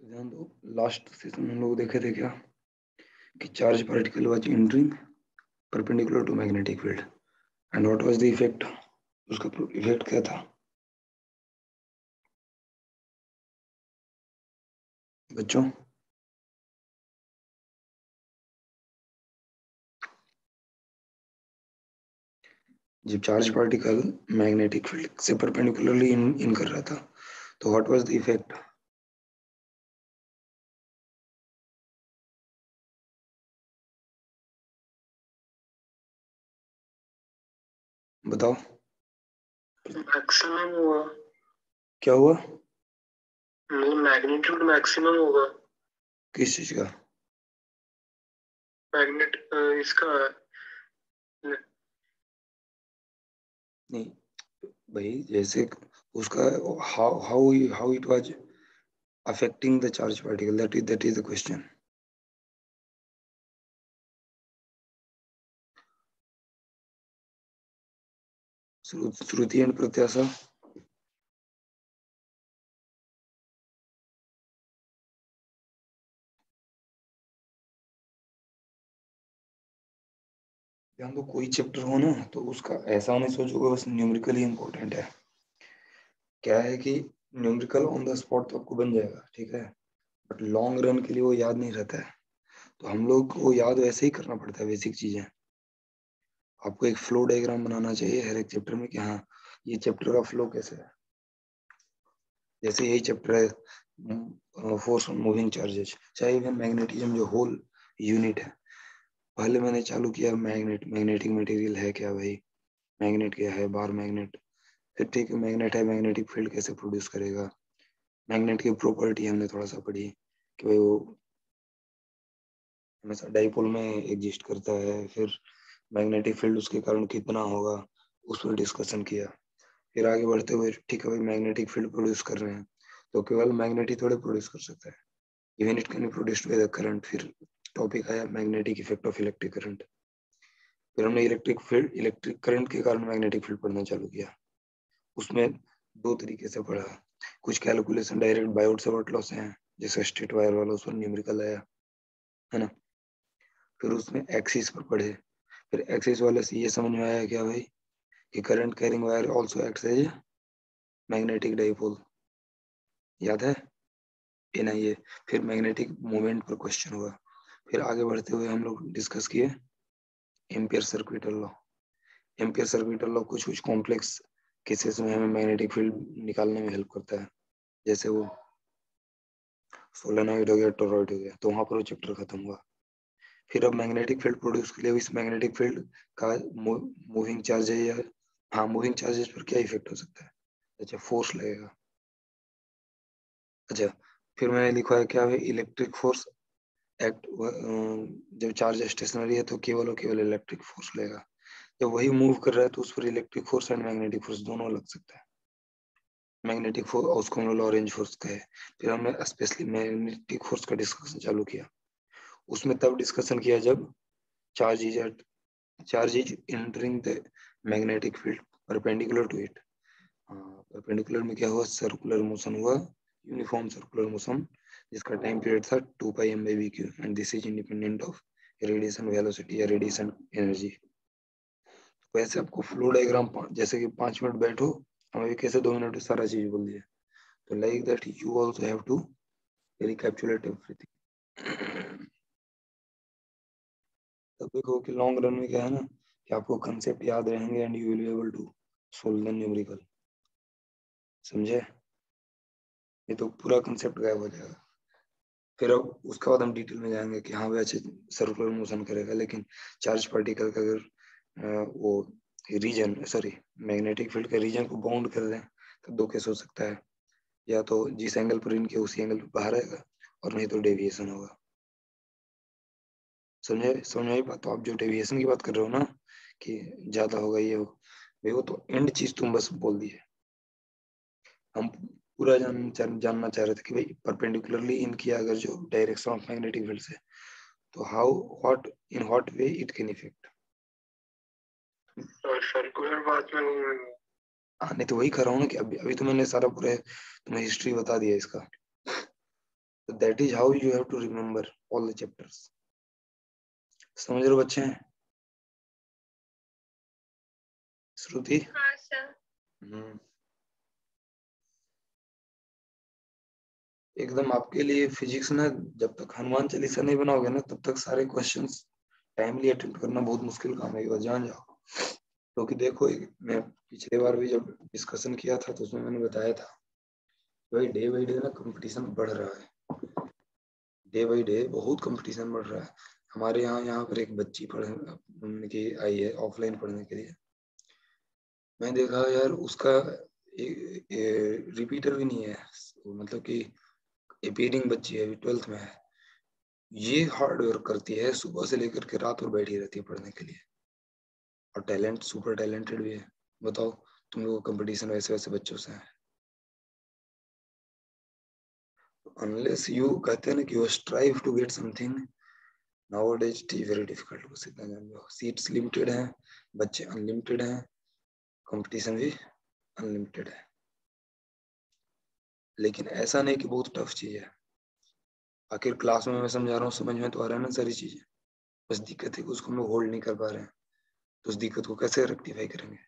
ध्यान दो, last session हम लोग देखे थे क्या कि charge particle was entering perpendicular to magnetic field and what was the effect. उसका इफेक्ट क्या था बच्चों? जब चार्ज पार्टिकल मैग्नेटिक फील्ड से परपेंडिकुलरली इन कर रहा था तो व्हाट वाज द इफेक्ट? बताओ मैक्सिमम हुआ। क्या हुआ? मैग्नीट्यूड मैक्सिमम होगा। किस चीज का? मैग्नेट इसका नहीं भाई, जैसे उसका how how how it was affecting the charge particle, that is the question. Shruti and प्रत्याशा, ध्यान दो, कोई चैप्टर हो ना तो उसका ऐसा नहीं सोचोगे बस न्यूमेरिकली इंपॉर्टेंट है। क्या है कि न्यूमेरिकल ऑन द स्पॉट तो आपको बन जाएगा, ठीक है, बट लॉन्ग रन के लिए वो याद नहीं रहता है। तो हम लोग को याद वैसे ही करना पड़ता है बेसिक चीजें। आपको एक फ्लो डायग्राम बनाना चाहिए हर एक चैप्टर में कि हाँ ये चैप्टर का फ्लो कैसे है। जैसे यही चैप्टर है फोर्स ऑन मूविंग चार्जेस, चाहे इवन मैग्नेटिज्म जो होल यूनिट है। पहले मैंने चालू किया मैग्नेटिक मटेरियल है क्या भाई, मैग्नेट क्या है, बार मैग्नेट। फिर ठीक है मैग्नेट है, मैग्नेटिक फील्ड कैसे प्रोड्यूस करेगा, मैग्नेट की प्रॉपर्टी हमने थोड़ा सा पढ़ी कि भाई वो हमेशा डाइपोल में एग्जिस्ट करता है। फिर मैग्नेटिक फील्ड उसके कारण कितना होगा उस पर डिस्कशन किया। फिर आगे बढ़ते हुए ठीक है भाई मैग्नेटिक फील्ड प्रोड्यूस कर रहे हैं तो केवल मैग्नेट ही थोड़े प्रोड्यूस कर सकता है, even it can be produced by the current. फिर टॉपिक आया magnetic effect of electric current. फिर हमने इलेक्ट्रिक करंट के कारण मैग्नेटिक फील्ड पढ़ना चालू किया। उसमें दो तरीके से पढ़ा, कुछ calculation direct Biot Savart law से हैं, जैसे स्ट्रेट वायर वाला उस पर न्यूमेरिकल आया है ना। फिर उसमें एक्सिस पर पढ़े, फिर एक्सिस वाले से ये समझ में आया क्या भाई कि current carrying wire also acts as magnetic dipole, याद है ये ना ये। फिर मैग्नेटिक मोमेंट पर क्वेश्चन हुआ। फिर आगे बढ़ते हुए हम लोग डिस्कस किए ampere circuital law. Ampere circuital law कुछ कुछ कॉम्प्लेक्स केसेस में हमें मैग्नेटिक फील्ड निकालने में हेल्प करता है, जैसे वो सोलेनॉइड हो गया, टोरॉइड हो गया, तो वहां पर वो चैप्टर खत्म हुआ। फिर अब मैग्नेटिक फील्ड प्रोड्यूस के लिए इस मैग्नेटिक फील्ड का मूविंग चार्ज है या हाँ मूविंग चार्जेस पर क्या इफेक्ट हो सकता है। अच्छा फोर्स लगेगा। अच्छा फिर मैंने लिखा है क्या है इलेक्ट्रिक फोर्स एक्ट, जब चार्ज स्टेशनरी है तो केवल और केवल इलेक्ट्रिक फोर्स लगेगा। जब वही मूव कर रहा है तो उस पर electric force and magnetic force दोनों लग सकता है। मैग्नेटिक फोर्स उसको हम लोग ऑरेंज फोर्स कहे। फिर हमने स्पेशली मैग्नेटिक फोर्स का डिस्कशन चालू किया। उसमें तब डिस्कशन किया जब charge is at charge is entering the magnetic field perpendicular to it. Perpendicular में क्या हुआ, सर्कुलर मोशन हुआ, यूनिफॉर्म सर्कुलर मोशन, जिसका टाइम पीरियड था 2πm/v/q and this is independent of radiation velocity या रेडिएशन एनर्जी। वैसे आपको फ्लो डायग्राम जैसे कि 5 मिनट बैठो, हमें कैसे 2 मिनट में सारा चीज बोल दिया, तो like that you also have to recapitulate everything. तब देखो कि लॉन्ग रन में क्या है ना कि आपको कंसेप्ट याद रहेंगे and you will be able to solve the numerical, समझे? ये तो पूरा कंसेप्ट गायब हो जाएगा। फिर अब उसके बाद हम डिटेल में जाएंगे कि हाँ वैसे सर्कुलर मोशन करेगा, लेकिन चार्ज पार्टिकल का अगर वो रीजन सॉरी मैग्नेटिक फील्ड के रीजन को बाउंड कर दें तो दो केस हो सकता है, या तो जिस एंगल पर इनके उसी एंगल पर बाहर आएगा और नहीं तो डेविएशन होगा। समझ में आई बात? तो आप जो डेविएशन की बात कर रहे हो ना कि ज्यादा होगा ये हो, भाई वो तो एंड चीज तुम बस बोल दिए। हम पूरा जानना चाह रहे थे कि भाई परपेंडिकुलरली इन किया अगर जो डायरेक्शन ऑफ मैग्नेटिक फील्ड से तो how what in what way it can effect. Circular बात में हाँ नहीं तो वही कर रहा हूँ ना कि अभी अभी तो मैंने सारा पूरा तुम्हें हिस्ट्री बता दिया इसका। So that is how you have to remember all the chapters. समझ रहे हो बच्चे? श्रुति? हाँ सर। एकदम आपके लिए फिजिक्स ना, जब तक हनुमान चालीसा नहीं बनाओगे ना, तब तक सारे क्वेश्चंस टाइमली अटेम्प्ट करना बहुत मुश्किल काम है, जान जाओ। क्योंकि देखो, मैं पिछले बार भी जब डिस्कशन किया था तो उसमें मैंने बताया था, भाई डे बाई डे ना कंपटीशन बढ़ रहा है, डे बाई डे बहुत कंपटीशन बढ़ रहा है। हमारे यहाँ पर एक बच्ची पढ़ने की आई है ऑफलाइन पढ़ने के लिए। मैं देखा यार, उसका रिपीटर भी नहीं है, मतलब कि अपीयरिंग बच्ची है, अभी 12th में है। ये हार्ड वर्क करती है, सुबह से लेकर के रात भर बैठी रहती है पढ़ने के लिए, और टैलेंट सुपर टैलेंटेड भी है। बताओ, तुम लोग कंपटीशन वैसे वैसे बच्चों से है। अनलेस यू कहते हैं ना कि you strive to get something, nowadays it is very difficult. बस इतना जान लो, सीट्स लिमिटेड हैं, बच्चे अनलिमिटेड हैं, कंपटीशन भी अनलिमिटेड है। लेकिन ऐसा नहीं कि बहुत टफ चीज है। आखिर क्लास में मैं समझा रहा हूँ, समझ में तो आ रहा है ना सारी चीजें। बस दिक्कत है कि उसको हम लोग होल्ड नहीं कर पा रहे हैं। तो उस दिक्कत को कैसे रेक्टिफाई करेंगे?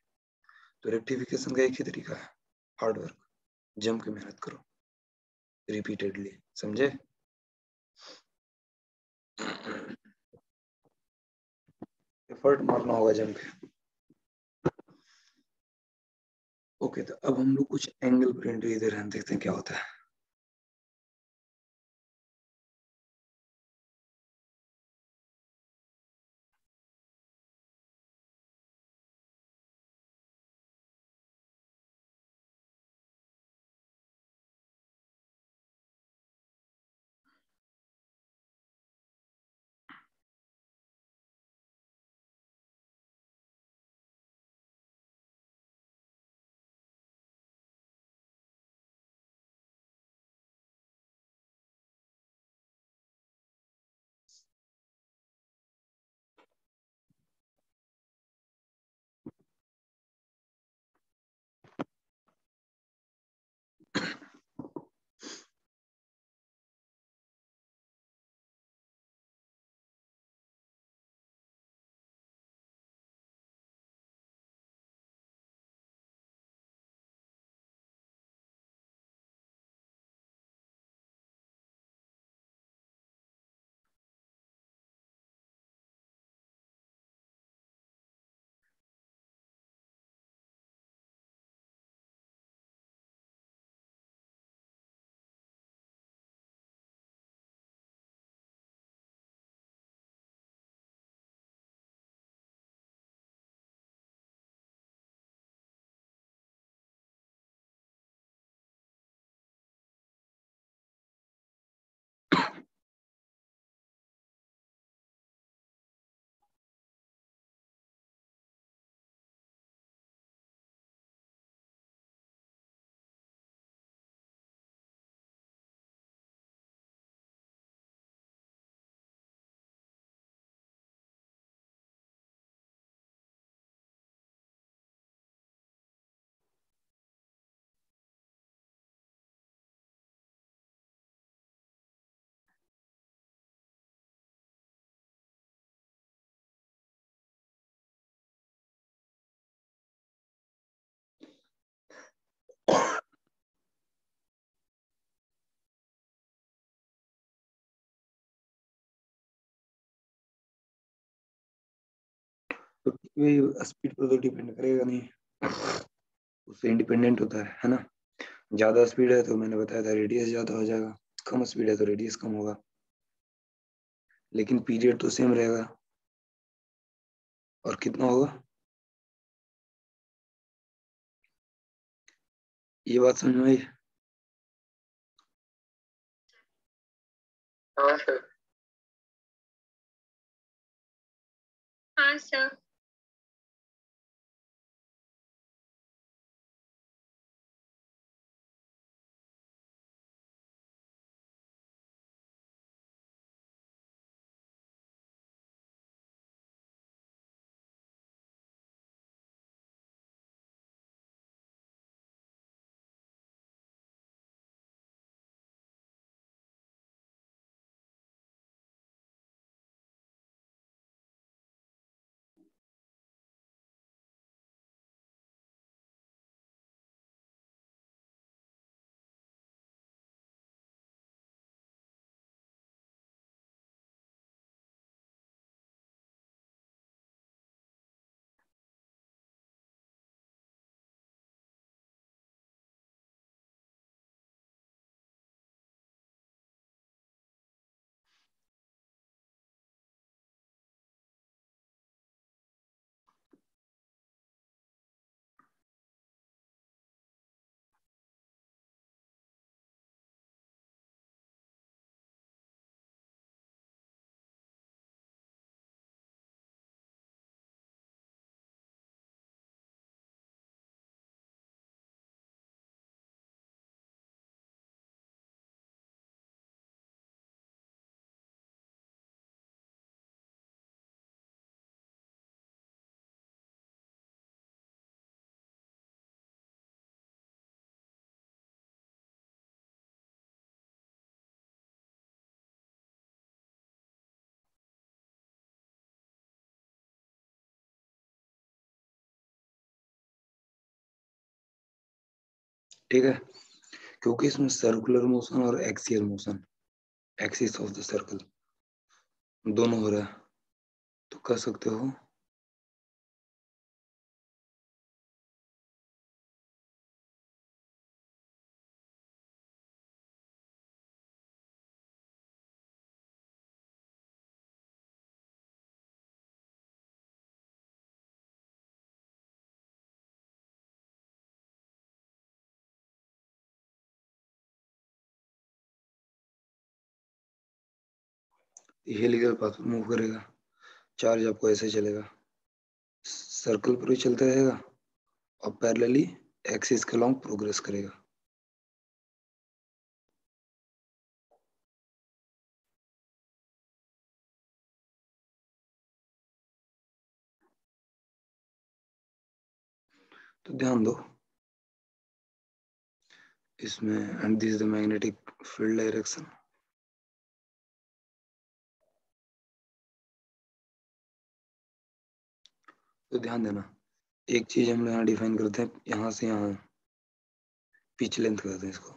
तो रेक्टिफिकेशन का एक ही तरीका है, हार्ड वर्क, जम के मेहनत करो रिपीटेडली, समझे? एफर्ट मारना होगा जम के। ओके, तो अब हम लोग कुछ एंगल पर एंट्री दे रहे हैं, देखते हैं क्या होता है। तो स्पीड पर तो डिपेंड करेगा नहीं, उससे इंडिपेंडेंट होता है ना। ज्यादा स्पीड है तो मैंने बताया था रेडियस ज्यादा हो जाएगा, कम स्पीड है तो रेडियस कम होगा, लेकिन पीरियड तो सेम रहेगा। और कितना होगा, ये बात समझ में आई? हाँ सर। हाँ सर। ठीक है, क्योंकि इसमें सर्कुलर मोशन और axial motion, axis of the circle दोनों हो रहा है, तो कह सकते हो हेलिकल पाथ पर मूव करेगा, चार्ज आपको ऐसे चलेगा, सर्कल पर भी चलता रहेगा और पैरेलली एक्सिस के लॉन्ग प्रोग्रेस करेगा। तो ध्यान दो इसमें, and this is the magnetic field direction. तो ध्यान देना, एक चीज हम यहाँ डिफाइन करते हैं, यहाँ से यहाँ पिच लेंथ कहते हैं इसको।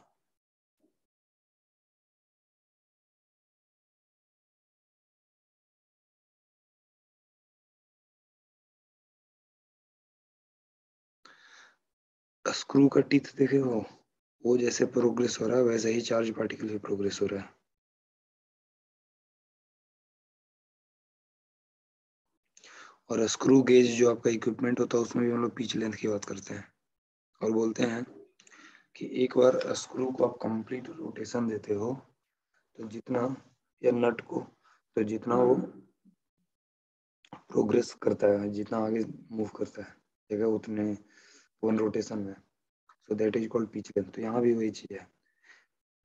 स्क्रू का टीथ देखे हो, वो जैसे प्रोग्रेस हो रहा है वैसे ही चार्ज पार्टिकल भी प्रोग्रेस हो रहा है। और स्क्रू गेज जो आपका इक्विपमेंट होता है उसमें भी हम लोग पिच लेंथ की बात करते हैं और बोलते हैं कि एक बार स्क्रू को आप कंप्लीट रोटेशन देते हो तो जितना, या नट को, तो जितना वो प्रोग्रेस करता है, जितना आगे मूव करता है जगह उतने वन रोटेशन में, so that is called pitch length. तो यहाँ भी वही चीज है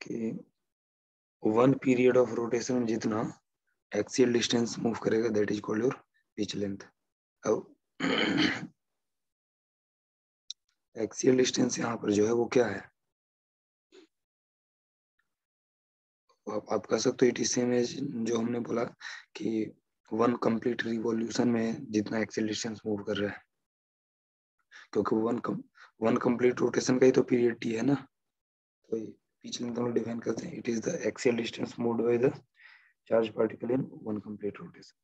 कि वन पीरियड ऑफ रोटेशन में जितना एक्सियल डिस्टेंस मूव करेगा that is called your pitch length. अब एक्सियल डिस्टेंस यहाँ पर जो है वो क्या है, आप कह सकते हो इट इज सेम एज जो हमने बोला कि वन कंप्लीट रिवॉल्यूशन में जितना एक्सियल डिस्टेंस मूव कर रहा है, क्योंकि वन कंप्लीट रोटेशन का ही तो पीरियड टी है ना। तो पिच लेंथ हम लोग डिफाइन करते हैं, it is the axial distance moved by the charge particle in one complete rotation.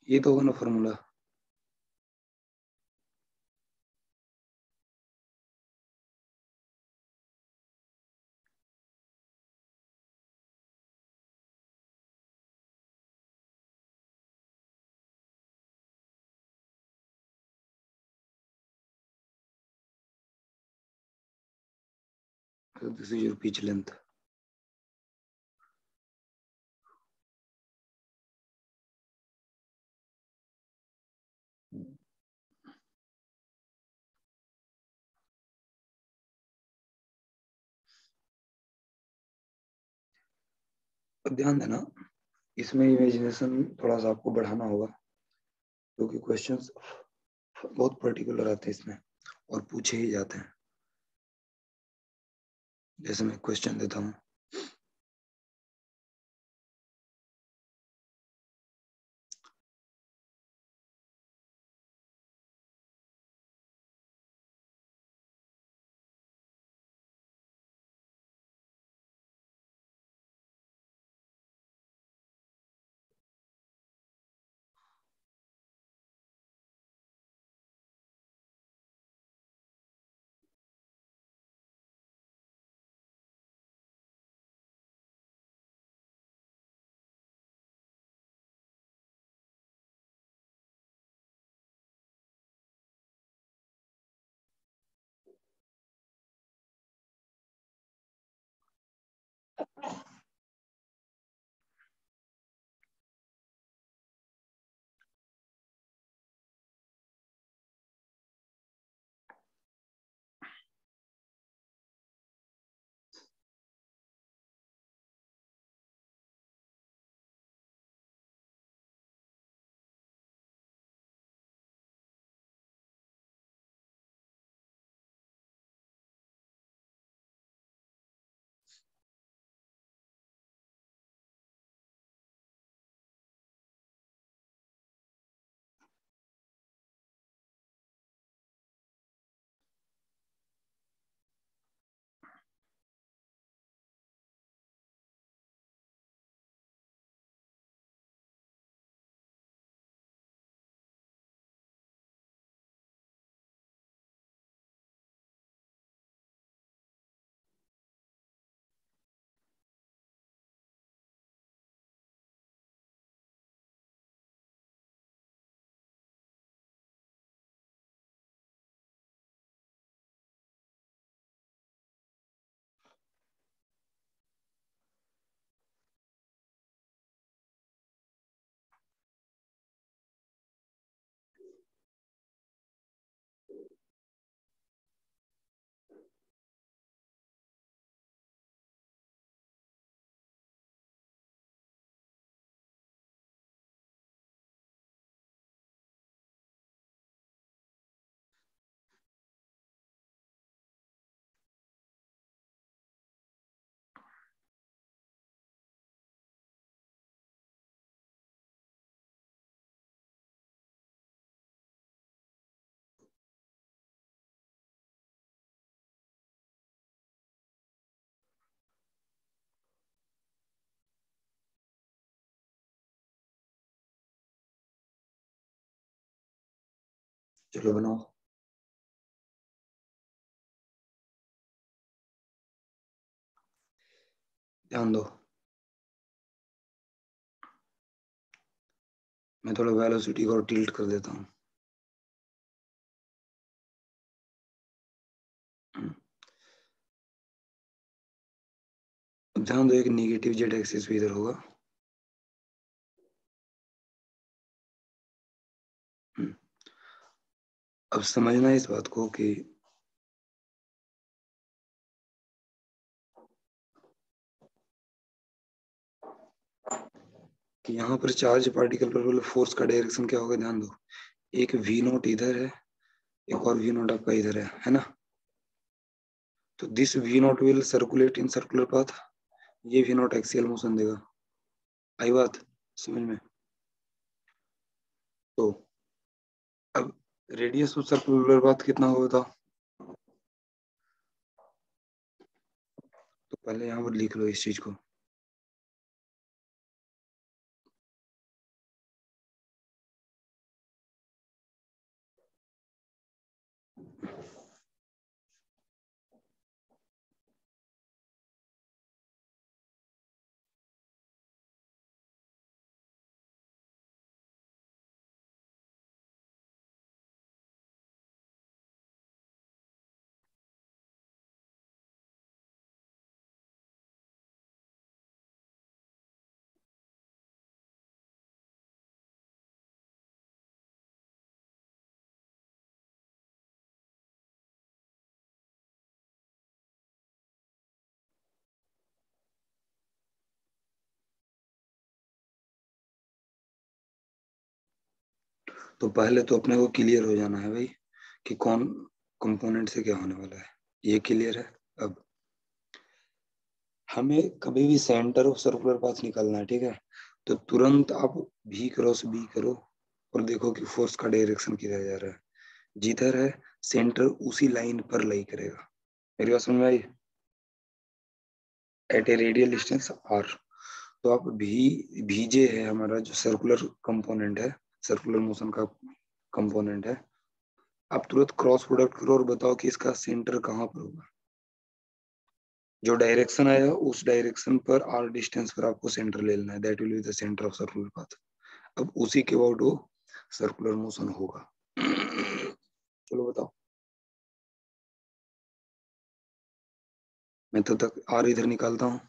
ये तो होगा ना formula. So this is your pitch length। अब ध्यान देना, इसमें इमेजिनेशन थोड़ा सा आपको बढ़ाना होगा क्योंकि क्वेश्चंस बहुत पर्टिकुलर आते हैं इसमें और पूछे ही जाते हैं। जैसे मैं क्वेश्चन देता हूँ, चलो बनाओ। ध्यान दो, मैं थोड़ा वेलोसिटी को और टिल्ट कर देता हूँ। अब ध्यान दो, एक निगेटिव जेड एक्सिस भी इधर होगा। अब समझना इस बात को कि यहाँ पर चार्ज पार्टिकल पर फोर्स का डायरेक्शन क्या होगा, ध्यान दो। एक वी नोट इधर है, एक और वी नोट आपका इधर है ना। तो this V naught will circulate in circular path, ये वी नोट एक्सियल मोशन देगा। आई बात समझ में? तो अब रेडियस ऑफ सर्कुलर पाथ कितना होगा बताओ? तो पहले यहाँ पर लिख लो इस चीज को। तो पहले तो अपने को क्लियर हो जाना है भाई कि कौन कंपोनेंट से क्या होने वाला है, ये क्लियर है। अब हमें कभी भी सेंटर ऑफ सर्कुलर पाथ निकालना है, ठीक है? तो तुरंत आप भी क्रॉस बी करो और देखो कि फोर्स का डायरेक्शन किधर जा रहा है। जिधर है सेंटर उसी लाइन पर लाई करेगा। मेरी बात समझ में आई? At a radial distance R. तो आप भीजे है हमारा जो सर्कुलर कंपोनेंट है, सर्कुलर मोशन का कंपोनेंट है। आप तुरंत क्रॉस प्रोडक्ट करो और बताओ कि इसका सेंटर कहाँ पर होगा। जो डायरेक्शन आया उस डायरेक्शन पर आर डिस्टेंस पर आपको सेंटर ले लेना है, that will be the centre of circular path. अब उसी के अबाउट वो सर्कुलर मोशन होगा। चलो बताओ। मैं तो तक आर इधर निकालता हूँ।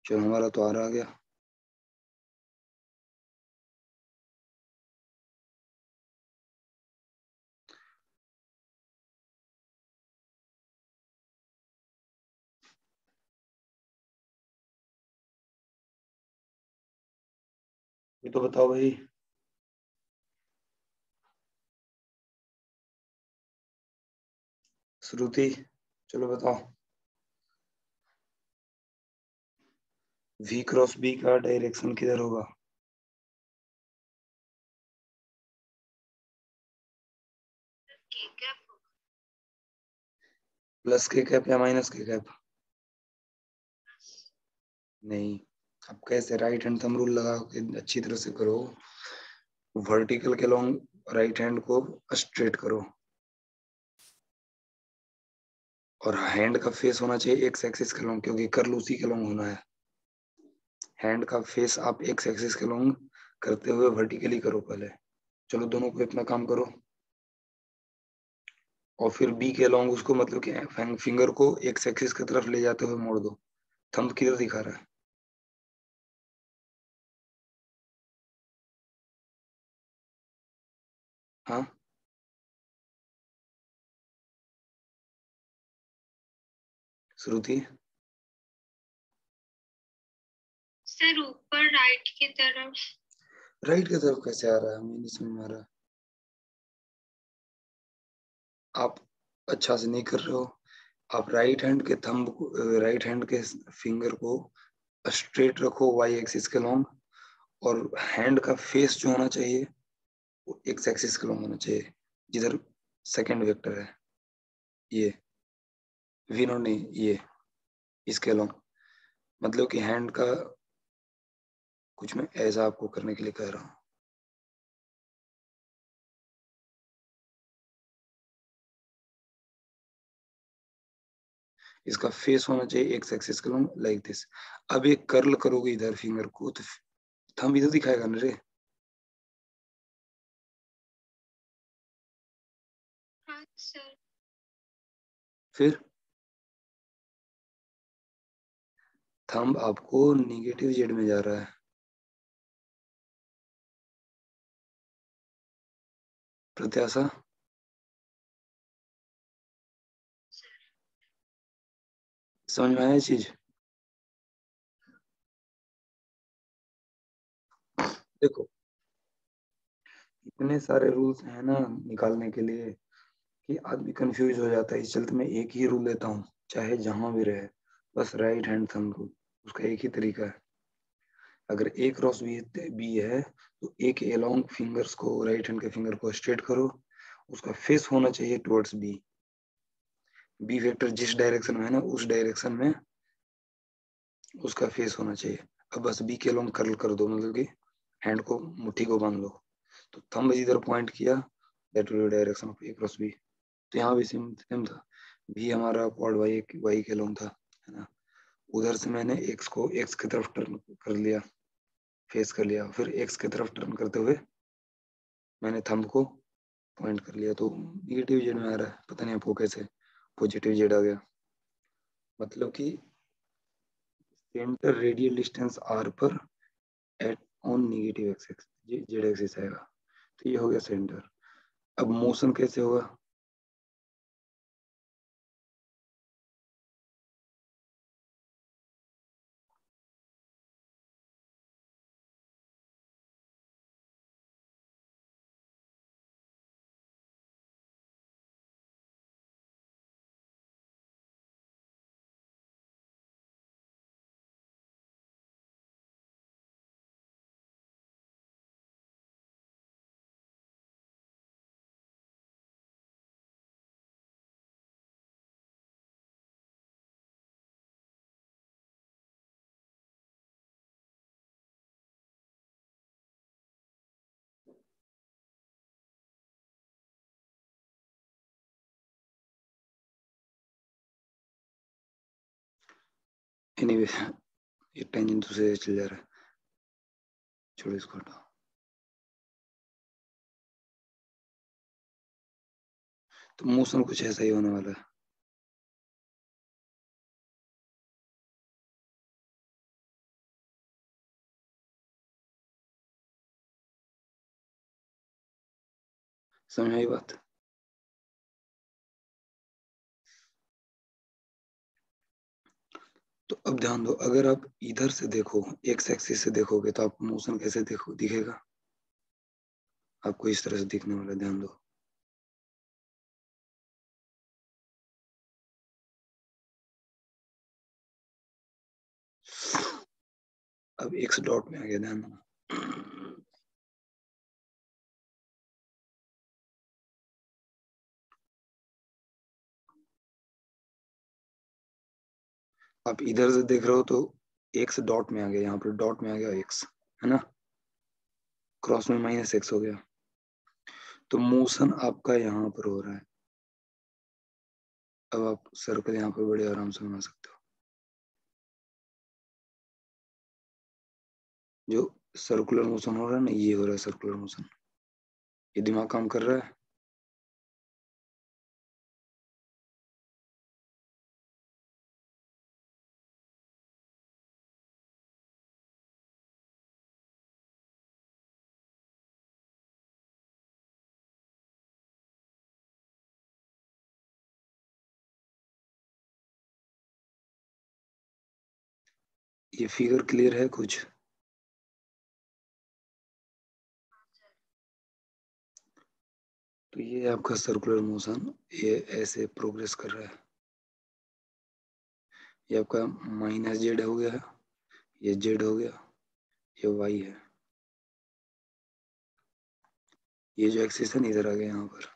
चलो हमारा तो आर आ गया। ये तो बताओ भाई। श्रुति, चलो बताओ। V क्रॉस B का डायरेक्शन किधर होगा? प्लस के कैप या माइनस के कैप? नहीं। अब कैसे? राइट हैंड थंब रूल लगा के अच्छी तरह से करो। वर्टिकल के लॉन्ग राइट हैंड को स्ट्रेट करो और हैंड का फेस होना चाहिए एक्स एक्सिस के लॉन्ग, क्योंकि कर्ल उसी के लॉन्ग होना है। हैंड का फेस आप एक्स एक्सिस के लॉन्ग करते हुए वर्टिकली करो पहले। चलो दोनों को अपना काम करो और फिर बी के लॉन्ग उसको मतलब कि फिंगर को एक्स एक्सिस की तरफ ले जाते हुए मोड़ दो। थंब किधर दिखा रहा है? हाँ श्रुति। सर ऊपर राइट की तरफ। राइट की तरफ कैसे आ रहा है, हमें नहीं समझ में आ रहा। आप अच्छा से नहीं कर रहे हो। आप राइट हैंड के थंब को, राइट हैंड के फिंगर को स्ट्रेट रखो वाई एक्सिस के लॉन्ग, और हैंड का फेस जो होना चाहिए वो एक्स एक्सिस के लॉन्ग होना चाहिए, जिधर सेकंड वेक्टर है ये। वी नॉट नहीं, ये इसके अलोंग, मतलब कि हैंड का कुछ मैं ऐसा आपको करने के लिए कह रहा हूँ। इसका फेस होना चाहिए एक्स एक्सिस के अलोंग लाइक दिस। अब ये कर्ल करोगे इधर फिंगर को तो थंब इधर दिखाएगा ना रे। हाँ सर। फिर थंब आपको निगेटिव जेड में जा रहा है। प्रत्याशा समझ में आया ये चीज? देखो इतने सारे रूल्स हैं ना निकालने के लिए कि आदमी कंफ्यूज हो जाता है। इस चलते मैं एक ही रूल लेता हूँ, चाहे जहां भी रहे, बस राइट हैंड थंब रूल। उसका एक ही तरीका है। अगर ए क्रॉस बी है तो ए के अलोंग फिंगर्स को, राइट हैंड के फिंगर को स्ट्रेट करो, उसका फेस होना चाहिए टुवर्ड्स बी। बी वेक्टर जिस डायरेक्शन में है ना उस डायरेक्शन में उसका फेस होना चाहिए। अब बस बी के अलोंग कर्ल कर दो, मतलब कि हैंड को, मुट्ठी को बांध लो, तो थंब इधर पॉइंट किया, that will direction of A cross B. तो यहाँ भी सेम सेम था, भी हमारा क्वाड वाई के लॉन्ग था, है ना। उधर से मैंने एक्स को एक्स की तरफ टर्न कर लिया, फेस कर लिया, फिर एक्स की तरफ टर्न करते हुए मैंने थंब को पॉइंट कर लिया, तो निगेटिव जेड में आ रहा है। पता नहीं आपको कैसे पॉजिटिव जेड आ गया। मतलब कि सेंटर रेडियल डिस्टेंस आर पर at on negative axis Z axis आएगा। तो ये हो गया सेंटर। अब मोशन कैसे होगा? एनीवे ये टेंजेंट दूसरे चल जा रहा है, छोड़ो इसको हटाओ। तो मोशन कुछ ऐसा ही होने वाला है। समझ आई बात? तो अब ध्यान दो, अगर आप इधर से देखो, एक्स एक्सिस से देखोगे तो आपको मोशन कैसे देखो दिखेगा? आपको इस तरह से दिखने वाला है, ध्यान दो। अब एक्स डॉट में आ गया, ध्यान दो। आप इधर से देख रहे हो तो एक्स डॉट में आ गया, यहाँ पर डॉट में आ गया एक्स, है ना। क्रॉस में माइनस एक्स हो गया। तो मोशन आपका यहाँ पर हो रहा है। अब आप सर्कल यहाँ पर बड़े आराम से बना सकते हो। जो सर्कुलर मोशन हो रहा है ना, ये हो रहा है सर्कुलर मोशन। ये दिमाग काम कर रहा है। ये फिगर क्लियर है कुछ? तो ये आपका सर्कुलर मोशन ये ऐसे प्रोग्रेस कर रहा है। ये आपका माइनस जेड हो गया, ये जेड हो गया, ये वाई है, ये जो एक्सिस है ना इधर आ गया यहाँ पर।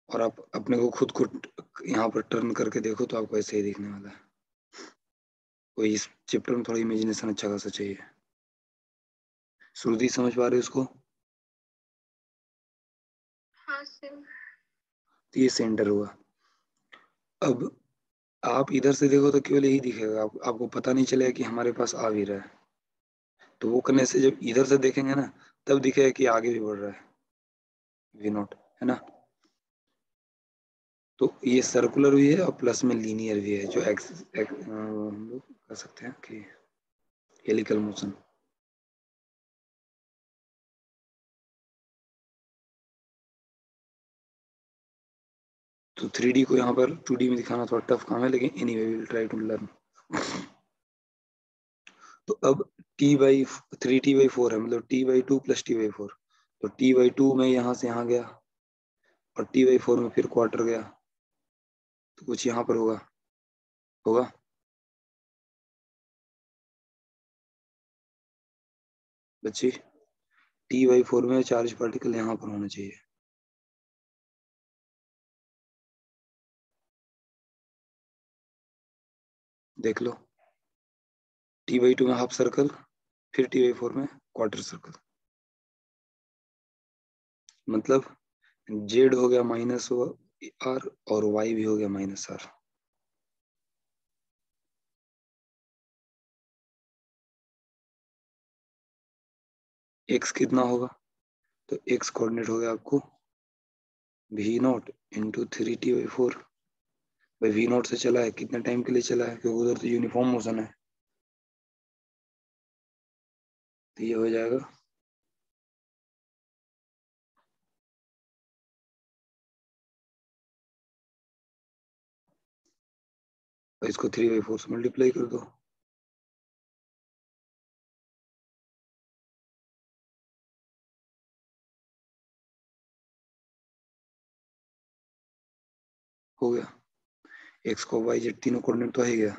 और आप अपने को खुद को यहाँ पर टर्न करके देखो तो आपको ऐसे ही दिखने वाला है। कोई इस चैप्टर में थोड़ा इमेजिनेशन अच्छा खासा चाहिए। श्रुति समझ पा रहे हो इसको? हाँ सर। तो ये सेंटर हुआ। अब आप इधर से देखो तो केवल यही दिखेगा, आपको पता नहीं चलेगा कि हमारे पास आ भी रहा है। तो वो करने से जब इधर से देखेंगे ना, तब दिखेगा कि आगे भी बढ़ रहा है वी नॉट, है ना। तो ये सर्कुलर भी है और प्लस में लीनियर भी है, जो हम लोग कह सकते हैं कि हेलिकल मोशन। तो 3D को यहाँ पर 2D में दिखाना थोड़ा टफ काम है, लेकिन anyway we will try to learn. तो अब T/3T/4 है, मतलब T/2 + T/4। तो T/2 में यहाँ से यहाँ गया और T/4 में फिर क्वार्टर गया, तो कुछ यहाँ पर होगा होगा बच्ची। T/4 में चार्ज पार्टिकल यहाँ पर होना चाहिए। देख लो, T/2 में हाफ सर्कल, फिर T/4 में क्वार्टर सर्कल। मतलब Z हो गया -R और Y भी हो गया -R। X कितना होगा? तो X कोऑर्डिनेट हो गया आपको V0 × 3T/4। भाई V0 से चला है, कितने टाइम के लिए चला है, क्योंकि उधर तो यूनिफॉर्म मोशन है। तो ये हो जाएगा और इसको 3/4 से मल्टीप्लाई कर दो। हो गया। X को Y Z तीनों कोऑर्डिनेट तो आ ही गया।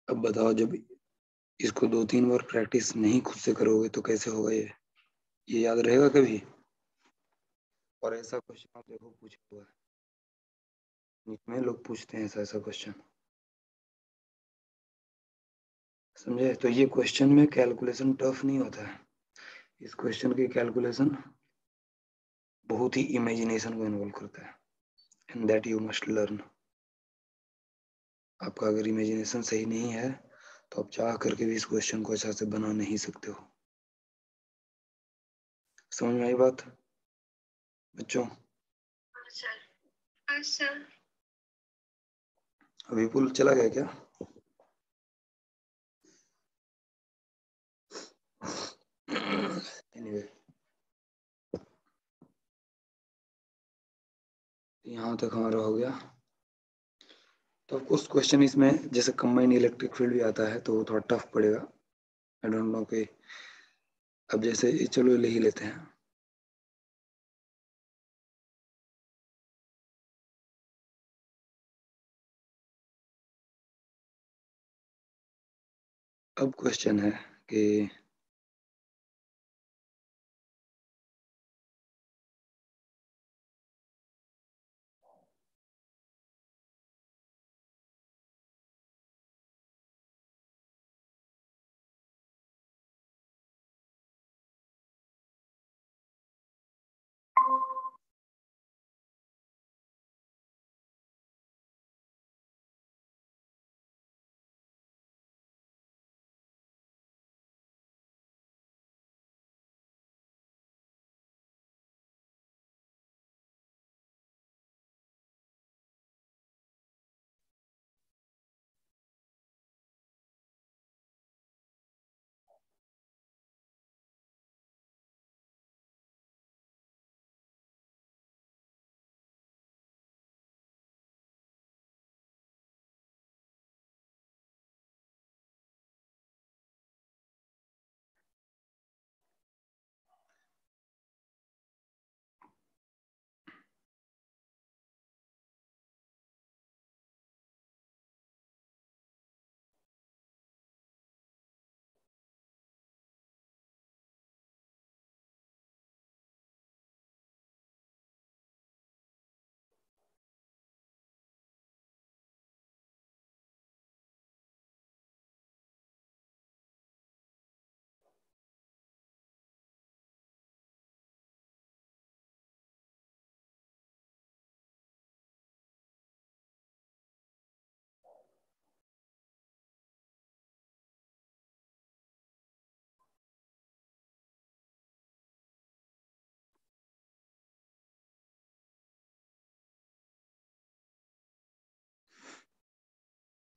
अब बताओ, जब इसको 2-3 बार प्रैक्टिस नहीं खुद से करोगे तो कैसे होगा ये याद रहेगा कभी? और ऐसा क्वेश्चन आप देखो पूछा हुआ है, इसमें लोग पूछते हैं ऐसा ऐसा क्वेश्चन, समझे। तो ये क्वेश्चन में कैलकुलेशन टफ नहीं होता है, इस क्वेश्चन की कैलकुलेशन बहुत ही इमेजिनेशन को इन्वॉल्व करता है, and that you must learn. आपका अगर इमेजिनेशन सही नहीं है तो आप चाह करके भी इस क्वेश्चन को अच्छा से बना नहीं सकते हो। समझ में आई बात बच्चों? हाँ सर। हाँ सर। अभी पुल चला गया क्या? एनीवे, यहाँ तक हमारा हो गया। तो कुछ क्वेश्चन इसमें जैसे कंबाइंड इलेक्ट्रिक फील्ड भी आता है तो वो थोड़ा टफ पड़ेगा। आई डोंट नो कि अब जैसे चलो ले ही लेते हैं। अब क्वेश्चन है कि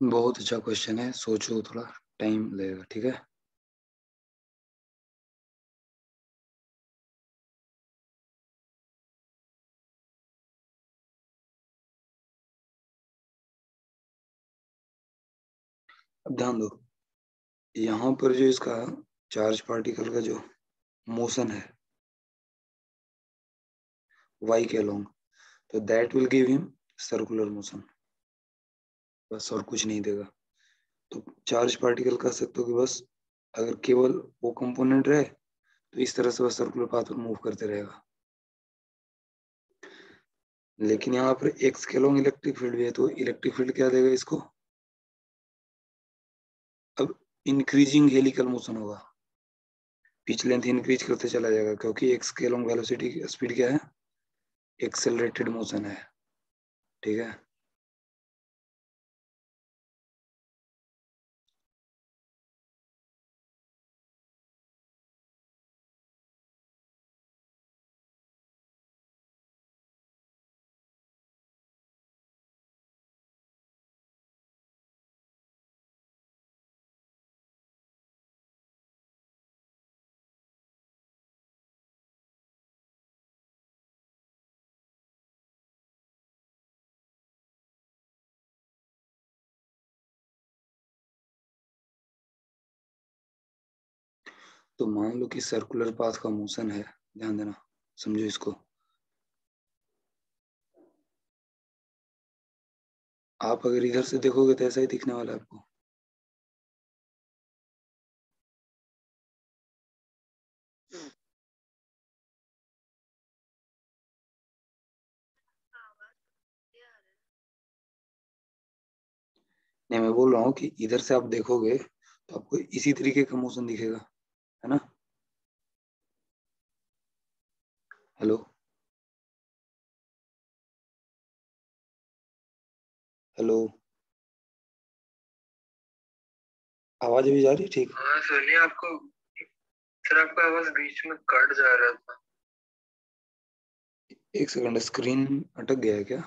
बहुत अच्छा क्वेश्चन है, सोचो, थोड़ा टाइम लगेगा, ठीक है। अब ध्यान दो, यहाँ पर जो इसका चार्ज पार्टिकल का जो मोशन है y के अलोंग, तो that will give him circular motion, बस और कुछ नहीं देगा। तो चार्ज पार्टिकल कह सकते हो कि बस अगर केवल वो कंपोनेंट रहे तो इस तरह से बस सर्कुलर पाथ पर मूव करते रहेगा। लेकिन यहाँ पर एक्स के अलोंग इलेक्ट्रिक फील्ड भी है, तो इलेक्ट्रिक फील्ड क्या देगा इसको, अब इंक्रीजिंग हेलिकल मोशन होगा, पिच लेंथ इंक्रीज करते चला जाएगा, क्योंकि एक्स के अलोंग वेलोसिटी स्पीड क्या है, एक्सेलरेटेड मोशन है, ठीक है। तो मान लो कि सर्कुलर पाथ का मोशन है, ध्यान देना, समझो इसको। आप अगर इधर से देखोगे तो ऐसा ही दिखने वाला है आपको। नहीं, मैं बोल रहा हूँ कि इधर से आप देखोगे तो आपको इसी तरीके का मोशन दिखेगा, है ना। हेलो, हेलो, आवाज भी जा रही है ठीक। हाँ सुनिए, आपको सर आपका आवाज बीच में कट जा रहा था। एक सेकंड, स्क्रीन अटक गया है क्या।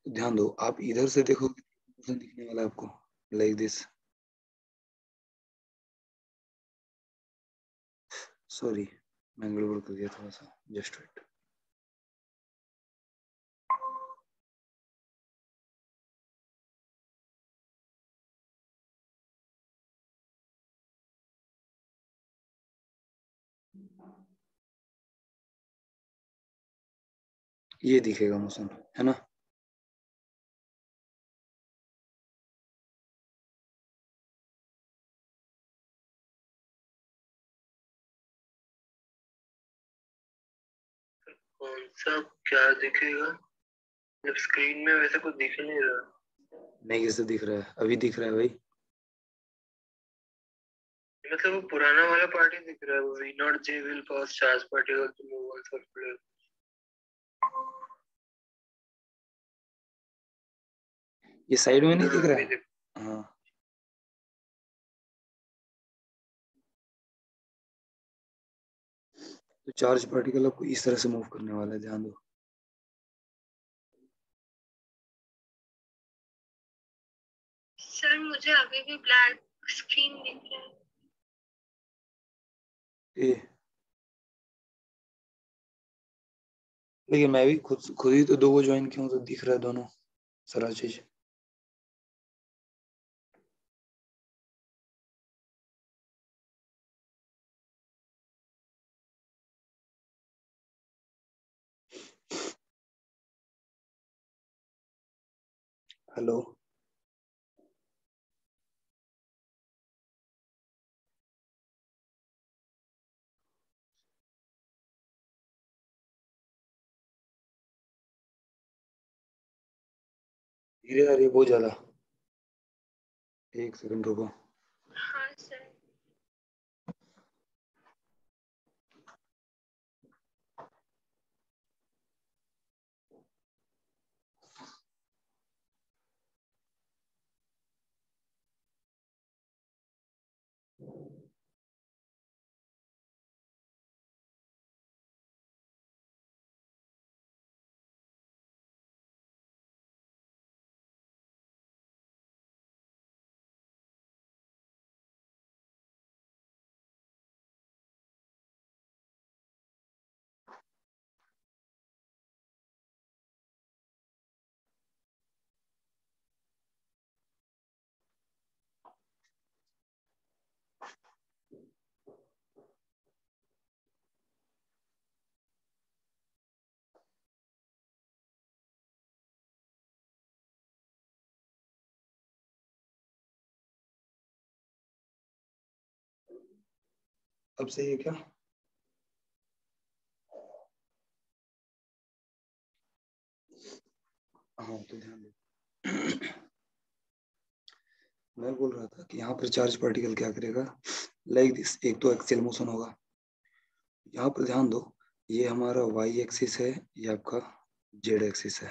ध्यान दो, आप इधर से देखोगे मोशन दिखने वाला है आपको, लाइक दिस। सॉरी, मैं गड़बड़ कर दिया थोड़ा सा, जस्ट वेट। ये दिखेगा मोशन, है ना। कौन सा क्या दिखेगा, जब स्क्रीन में वैसे कुछ दिख नहीं रहा। नहीं, कैसे दिख रहा है, अभी दिख रहा है भाई। मतलब वो पुराना वाला पार्ट ही दिख रहा है, वो V naught J will cause charge particle to move on circular. ये साइड में नहीं दिख रहा अभी है। हाँ, तो चार्ज पार्टिकल आपको इस तरह से मूव करने वाला है, ध्यान दो। सर मुझे अभी भी ब्लैक स्क्रीन दिख रहा है। ए, लेकिन मैं भी खुद खुद ही तो दो को ज्वाइन किया हूँ, तो दिख रहा है दोनों सारा चीज। हेलो, धीरे आ रही है बहुत ज्यादा, एक सेकंड रुको। हाँ सर। अब सही है क्या? हाँ तो ध्यान दो। मैं बोल रहा था कि यहाँ पर चार्ज पार्टिकल क्या करेगा, लाइक दिस। एक तो एक्सियल मोशन होगा, यहाँ पर ध्यान दो, ये हमारा वाई एक्सिस है, ये आपका जेड एक्सिस है।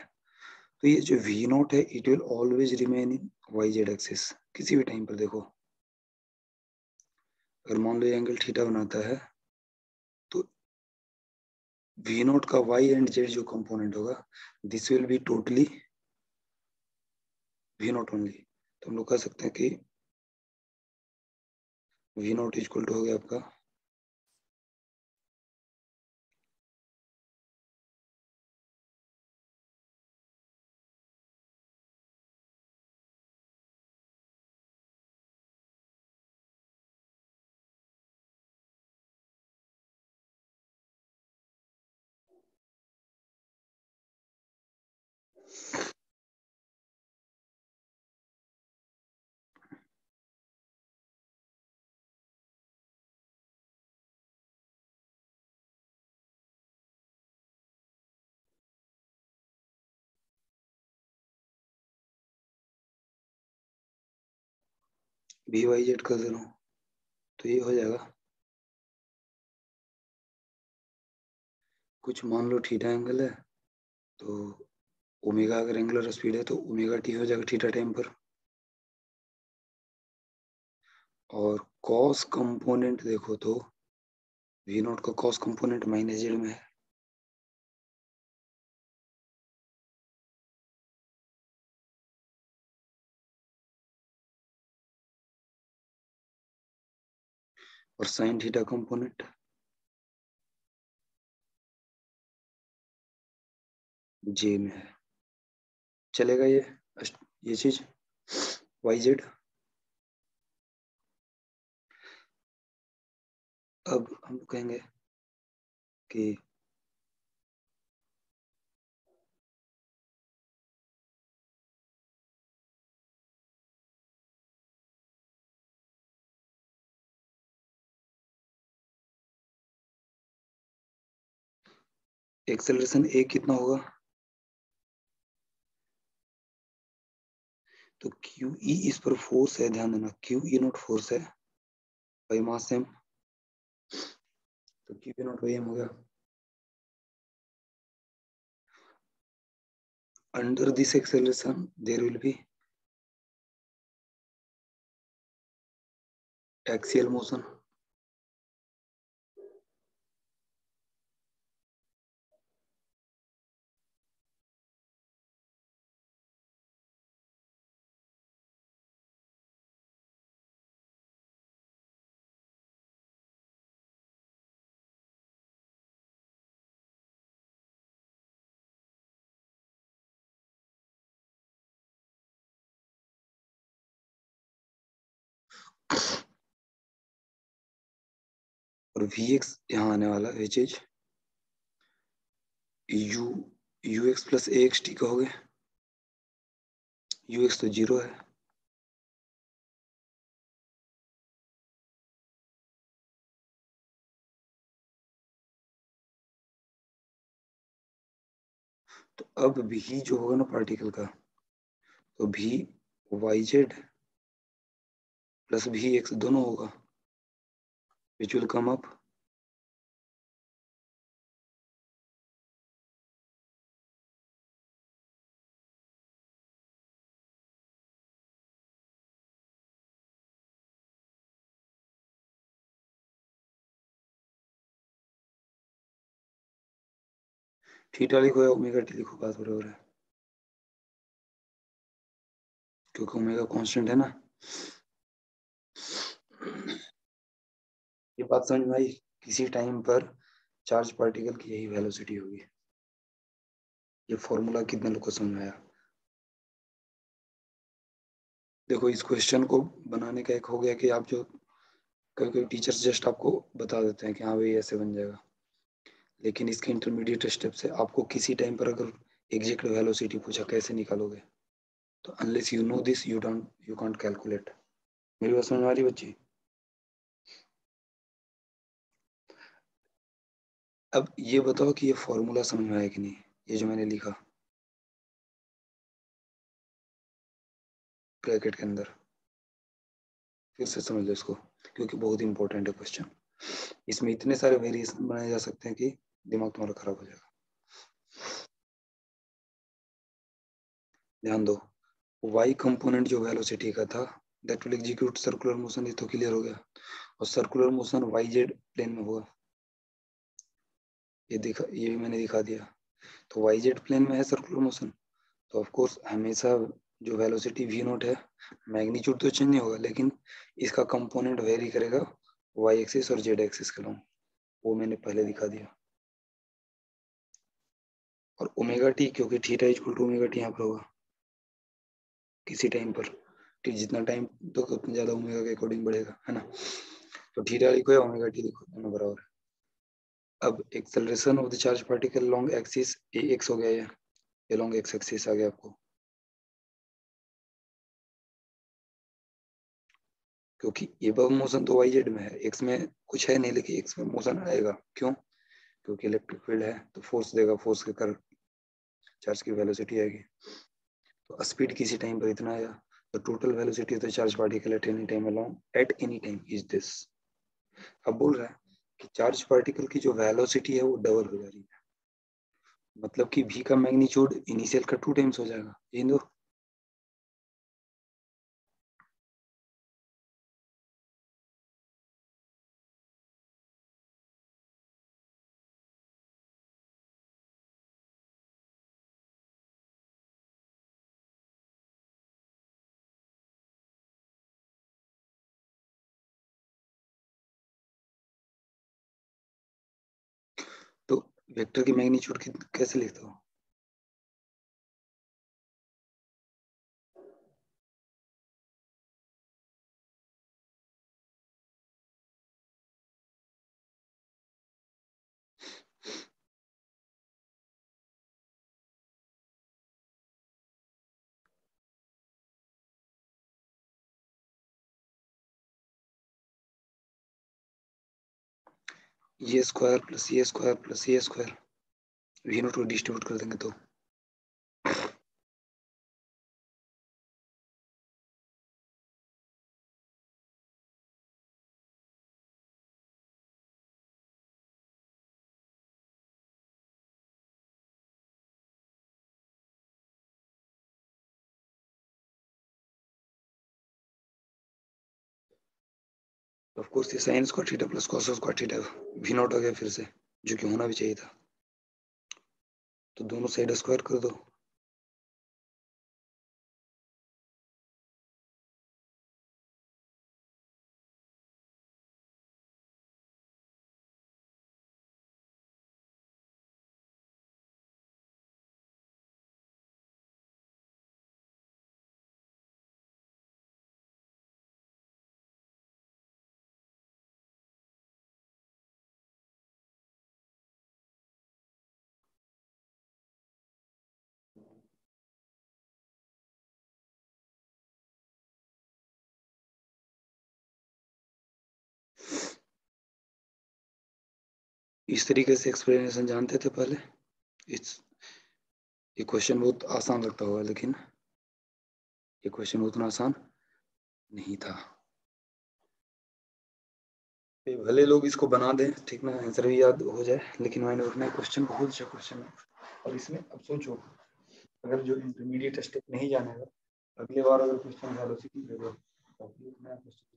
तो ये जो वी नॉट है it will always remain in Y Z axis. किसी भी टाइम पर देखो, अगर मान लो एंगल थीटा बनाता है तो वी नॉट का वाई एंड जेड जो कंपोनेंट होगा this will be totally V naught only. तो हम लोग कह सकते हैं कि वी नॉट इक्वल टू हो गया आपका वी वाई जेड कर दे रहा हूँ, तो ये हो जाएगा कुछ मान लो थीटा एंगल है तो ओमेगा अगर एंगुलर स्पीड है तो ओमेगा टी हो जाएगा थीटा टाइम पर, और कॉस कंपोनेंट देखो तो वी नॉट का कॉस कंपोनेंट माइनस जेड में है। और साइन थीटा कंपोनेंट जे में है। चलेगा ये चीज वाई जेड। अब हम कहेंगे कि एक्सेलरेशन ए कितना होगा, तो क्यू ई इस पर फोर्स है, ध्यान देना क्यू ई नॉट फोर्स है बाई मास एम, तो Q E naught by M हो गया। Under this acceleration there will be axial motion, और वी एक्स यहाँ आने वाला which is U U X plus A X T कहोगे, U X तो जीरो है, तो अब भी जो होगा ना पार्टिकल का, तो भी वाई जेड प्लस भी एक्स दोनों होगा which will come up theta लिखो या ओमेगा टी लिखो, बात बराबर है क्योंकि ओमेगा कांस्टेंट है ना। ये बात समझ में आई, किसी टाइम पर चार्ज पार्टिकल की यही वेलोसिटी होगी। ये फॉर्मूला कितने लोग को समझ में आया? देखो इस क्वेश्चन को बनाने का एक हो गया कि आप जो कभी कभी टीचर्स जस्ट आपको बता देते हैं कि हाँ भाई ऐसे बन जाएगा, लेकिन इसके इंटरमीडिएट स्टेप से आपको किसी टाइम पर अगर एग्जैक्ट वेलोसिटी पूछा कैसे निकालोगे, तो unless you know this you can't calculate. मेरी बात समझ में आ रही बच्ची? अब ये बताओ कि ये फॉर्मूला समझ में आया कि नहीं, ये जो मैंने लिखा ब्रैकेट के अंदर, फिर से समझ लो इसको, क्योंकि बहुत इंपॉर्टेंट है क्वेश्चन। इसमें इतने सारे वेरिएशन बनाए जा सकते हैं कि दिमाग तुम्हारा खराब हो जाएगा। ध्यान दो, y कंपोनेंट जो वेलोसिटी का था, that will execute circular motion, ये तो क्लियर हो गया। और सर्कुलर मोशन yz प्लेन में हुआ, ये भी मैंने दिखा दिया। तो yz प्लेन में है सर्कुलर मोशन, तो ऑफ कोर्स हमेशा जो वेलोसिटी v नॉट है, मैग्नीट्यूड तो चेंज नहीं होगा, लेकिन इसका कंपोनेंट वेरी करेगा y एक्सिस और z एक्सिस के लॉन्ग, वो मैंने पहले दिखा दिया। और ओमेगा टी, क्योंकि theta equal to omega T यहाँ पर होगा किसी टाइम पर, टी जितना टाइम तो उतना ज्यादा ओमेगा के अकॉर्डिंग बढ़ेगा, है ना। तो थीटा लिखो या ओमेगा टी लिखो, दोनों बराबर है। अब acceleration of the charge particle long axis A x हो गया, ये लॉन्ग एक्स एक्सिस आ गया आपको, क्योंकि एबव मोशन तो वाई जेड में है, एक्स में कुछ है नहीं, लेकिन एक्स में मोशन आएगा। क्यों? क्योंकि इलेक्ट्रिक फील्ड है तो फोर्स देगा, फोर्स के कारण चार्ज की वेलोसिटी आएगी। तो स्पीड किसी टाइम पर इतना आया, तो टोटल वेलोसिटी तो charge particle at any time along at any time is this. अब बोल रहा है कि चार्ज पार्टिकल की जो वेलोसिटी है वो डबल हो जा रही है, मतलब कि v का मैग्नीट्यूड इनिशियल का 2 टाइम्स हो जाएगा। ये दो तो वेक्टर की मैग्नीट्यूड कैसे लिखते हो? ये स्क्वायर प्लस ये स्क्वायर प्लस ये स्क्वायर, वी नोट को डिस्ट्रीब्यूट कर देंगे तो ऑफ कोर्स ये sine square theta plus cos square theta V naught हो गया फिर से, जो कि होना भी चाहिए था। तो दोनों साइड स्क्वायर कर दो, इस तरीके से एक्सप्लेनेशन जानते थे पहले। इस ये क्वेश्चन बहुत आसान लगता होगा, लेकिन ये क्वेश्चन उतना आसान नहीं था। भले लोग इसको बना दें, ठीक ना, आंसर भी याद हो जाए, लेकिन मैंने उतना क्वेश्चन बहुत अच्छा क्वेश्चन है। और इसमें अब सोचो, अगर जो इंटरमीडिएट स्टेप नहीं जानेगा, अगले बार अगर क्वेश्चन वेलोसिटी दे दो तो नया क्वेश्चन,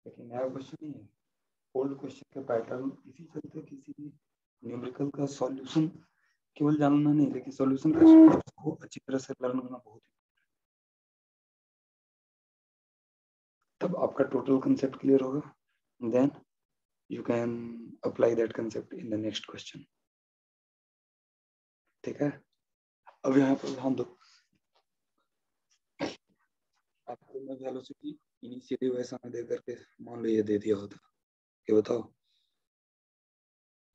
लेकिन नया क्वेश्चन नहीं है, ओल्ड क्वेश्चन के पैटर्न इसी चलते किसी भी न्यूमेरिकल का सॉल्यूशन केवल जानना नहीं, लेकिन सॉल्यूशन को अच्छी तरह से लर्न करना बहुत, तब आपका टोटल कंसेप्ट क्लियर होगा, then you can apply that concept in the next question। ठीक है, अब यहाँ पर ध्यान दो, आपको मैं वेलोसिटी इनिशियली वैसा ना दे करके मान लो ये दे दिया होता कि बताओ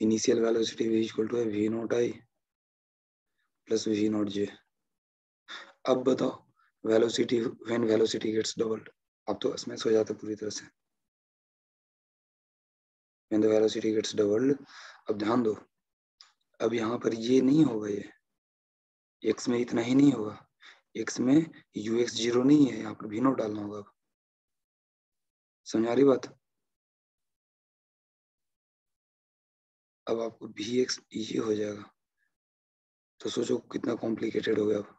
initial velocity v equal to है v naught I plus v naught j। अब बताओ velocity when velocity gets doubled, अब तो स्मैश हो जाता पूरी तरह से। when the velocity gets doubled. अब ध्यान दो, अब यहाँ पर ये नहीं होगा, ये x में इतना ही नहीं होगा, x में ux 0 नहीं है, यहाँ पर v नॉट डालना होगा। समझ आ रही बात? अब आपको vx ये हो जाएगा, तो सोचो कितना कॉम्प्लिकेटेड हो गया। अब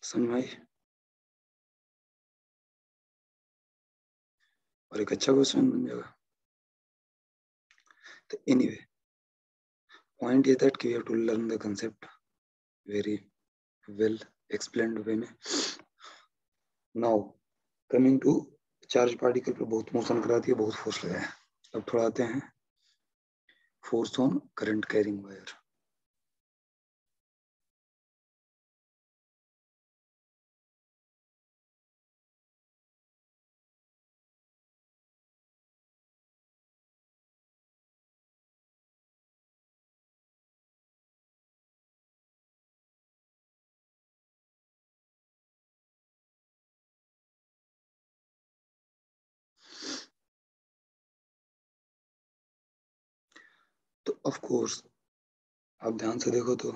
समझ में आई? और एक अच्छा क्वेश्चन बन जाएगा। तो anyway, point is that we have to learn the concept very well explained way में। now coming to charge particle पर बहुत मोशन करा दिया, बहुत फोर्स लगाया। अब थोड़ा आते हैं force on current carrying wire. तो ऑफ कोर्स आप ध्यान से देखो तो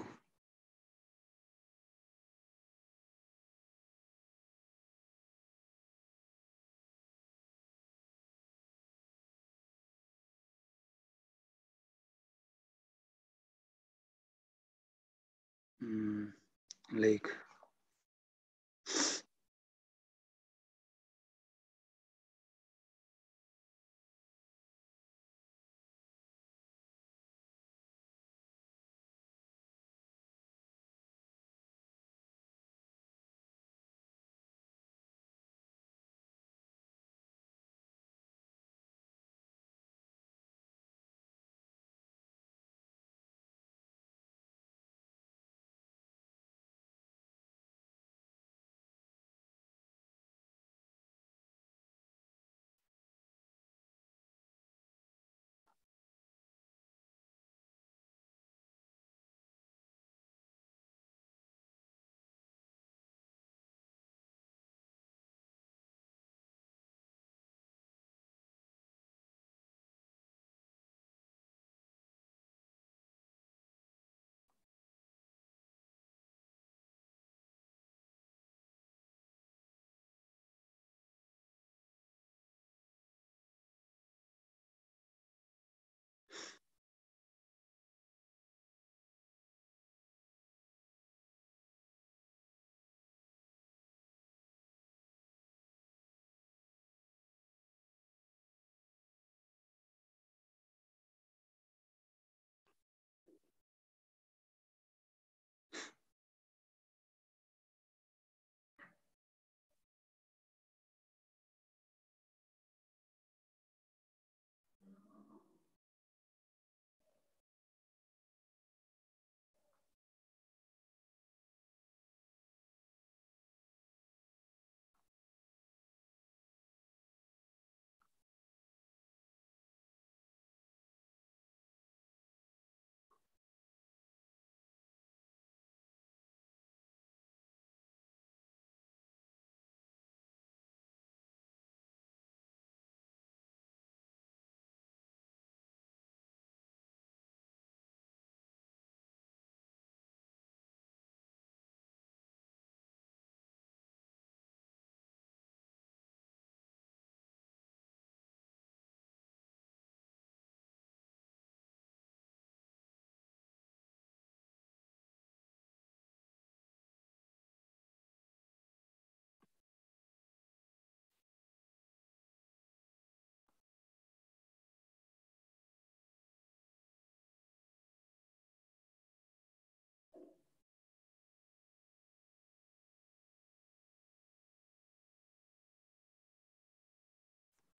लाइक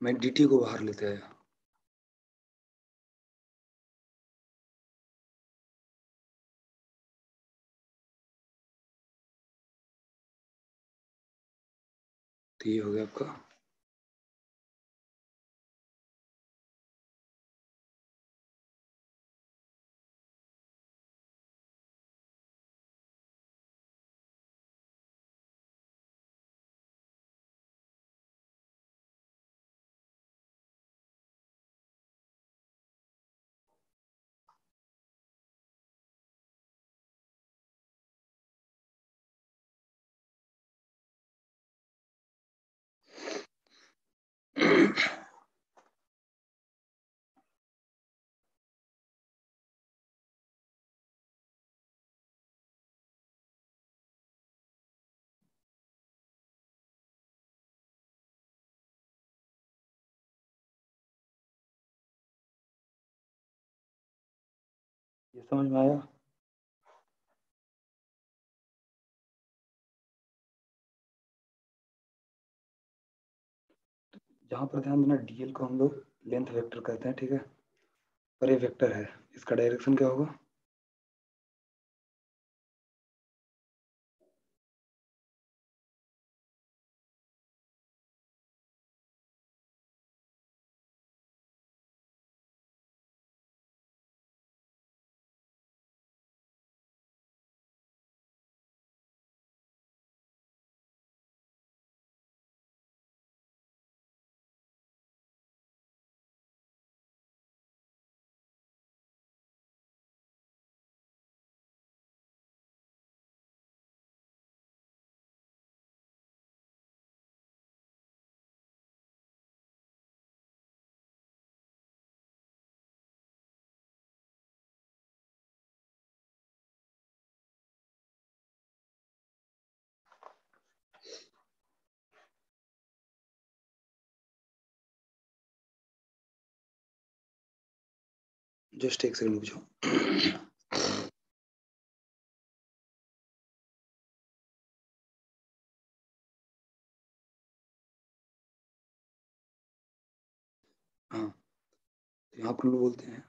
मैं dt को बाहर लेते आया, तो ये हो गया आपका ये समझ में आया? जहाँ पर ध्यान देना, डीएल को हम लोग लेंथ वेक्टर कहते हैं, ठीक है, और ये वेक्टर है, इसका डायरेक्शन क्या होगा? जस्ट एक सेकंड रुक जाओ। हाँ, तो यहाँ पर लोग बोलते हैं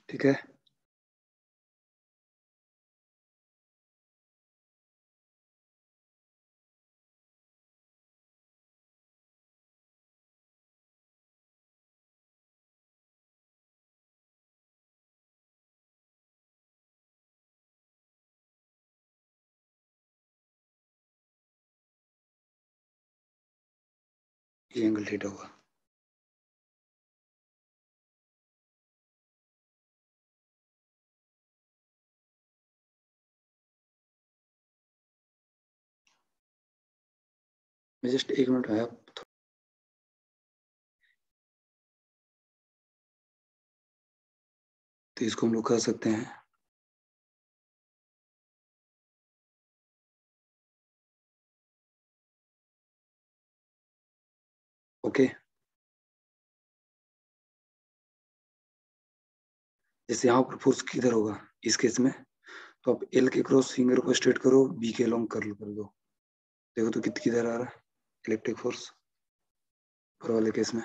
ठीक है, ये एंगल थीटा हुआ। मैं जस्ट एक मिनट आया, तो इसको हम लोग कह सकते हैं ओके। जैसे यहाँ पर फोर्स किधर होगा इस केस में, तो आप एल के क्रॉस फिंगर को स्ट्रेट करो, बी के लॉन्ग कर्ल कर दो, देखो तो किधर आ रहा है इलेक्ट्रिक फोर्स ऊपर वाले केस में।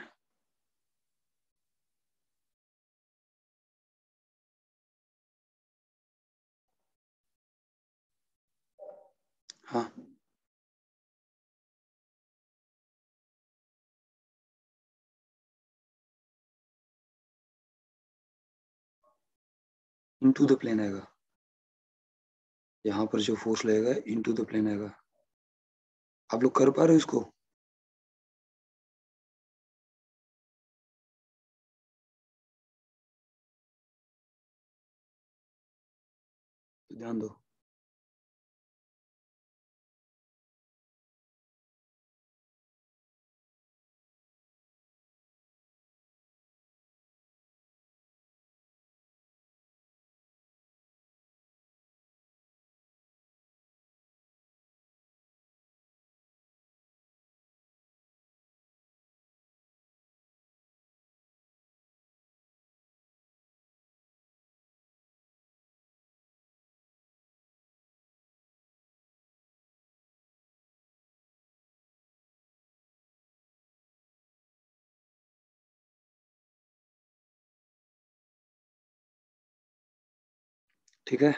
हाँ, इनटू द प्लेन आएगा, यहाँ पर जो फोर्स लगेगा इनटू द प्लेन आएगा। आप लोग कर पा रहे हो इसको? तो ध्यान दो, ठीक है।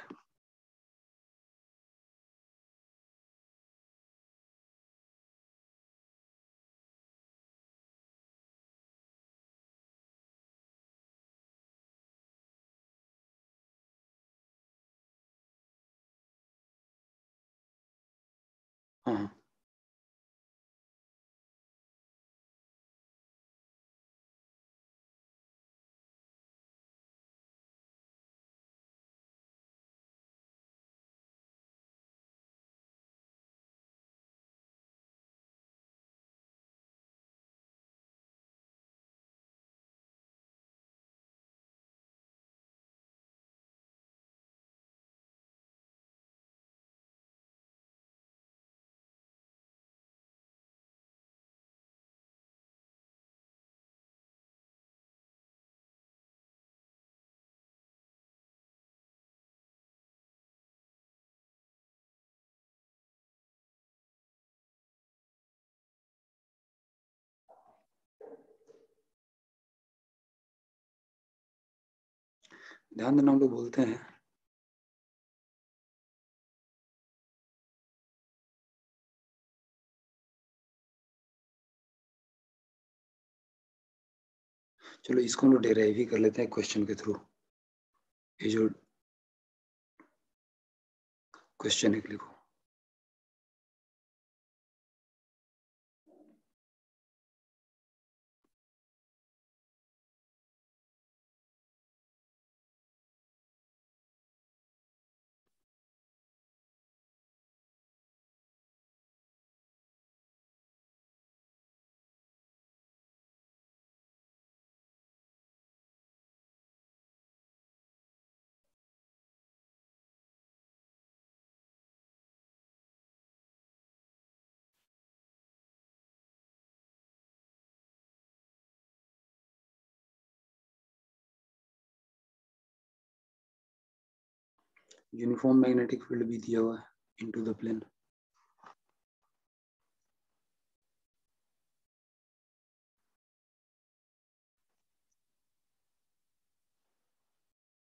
हाँ ध्यान देना, हम लोग बोलते हैं चलो इसको हम लोग डेराइव ही कर लेते हैं क्वेश्चन के थ्रू। ये जो क्वेश्चन एक लिखो, यूनिफॉर्म मैग्नेटिक फील्ड भी दिया हुआ है इनटू द प्लेन।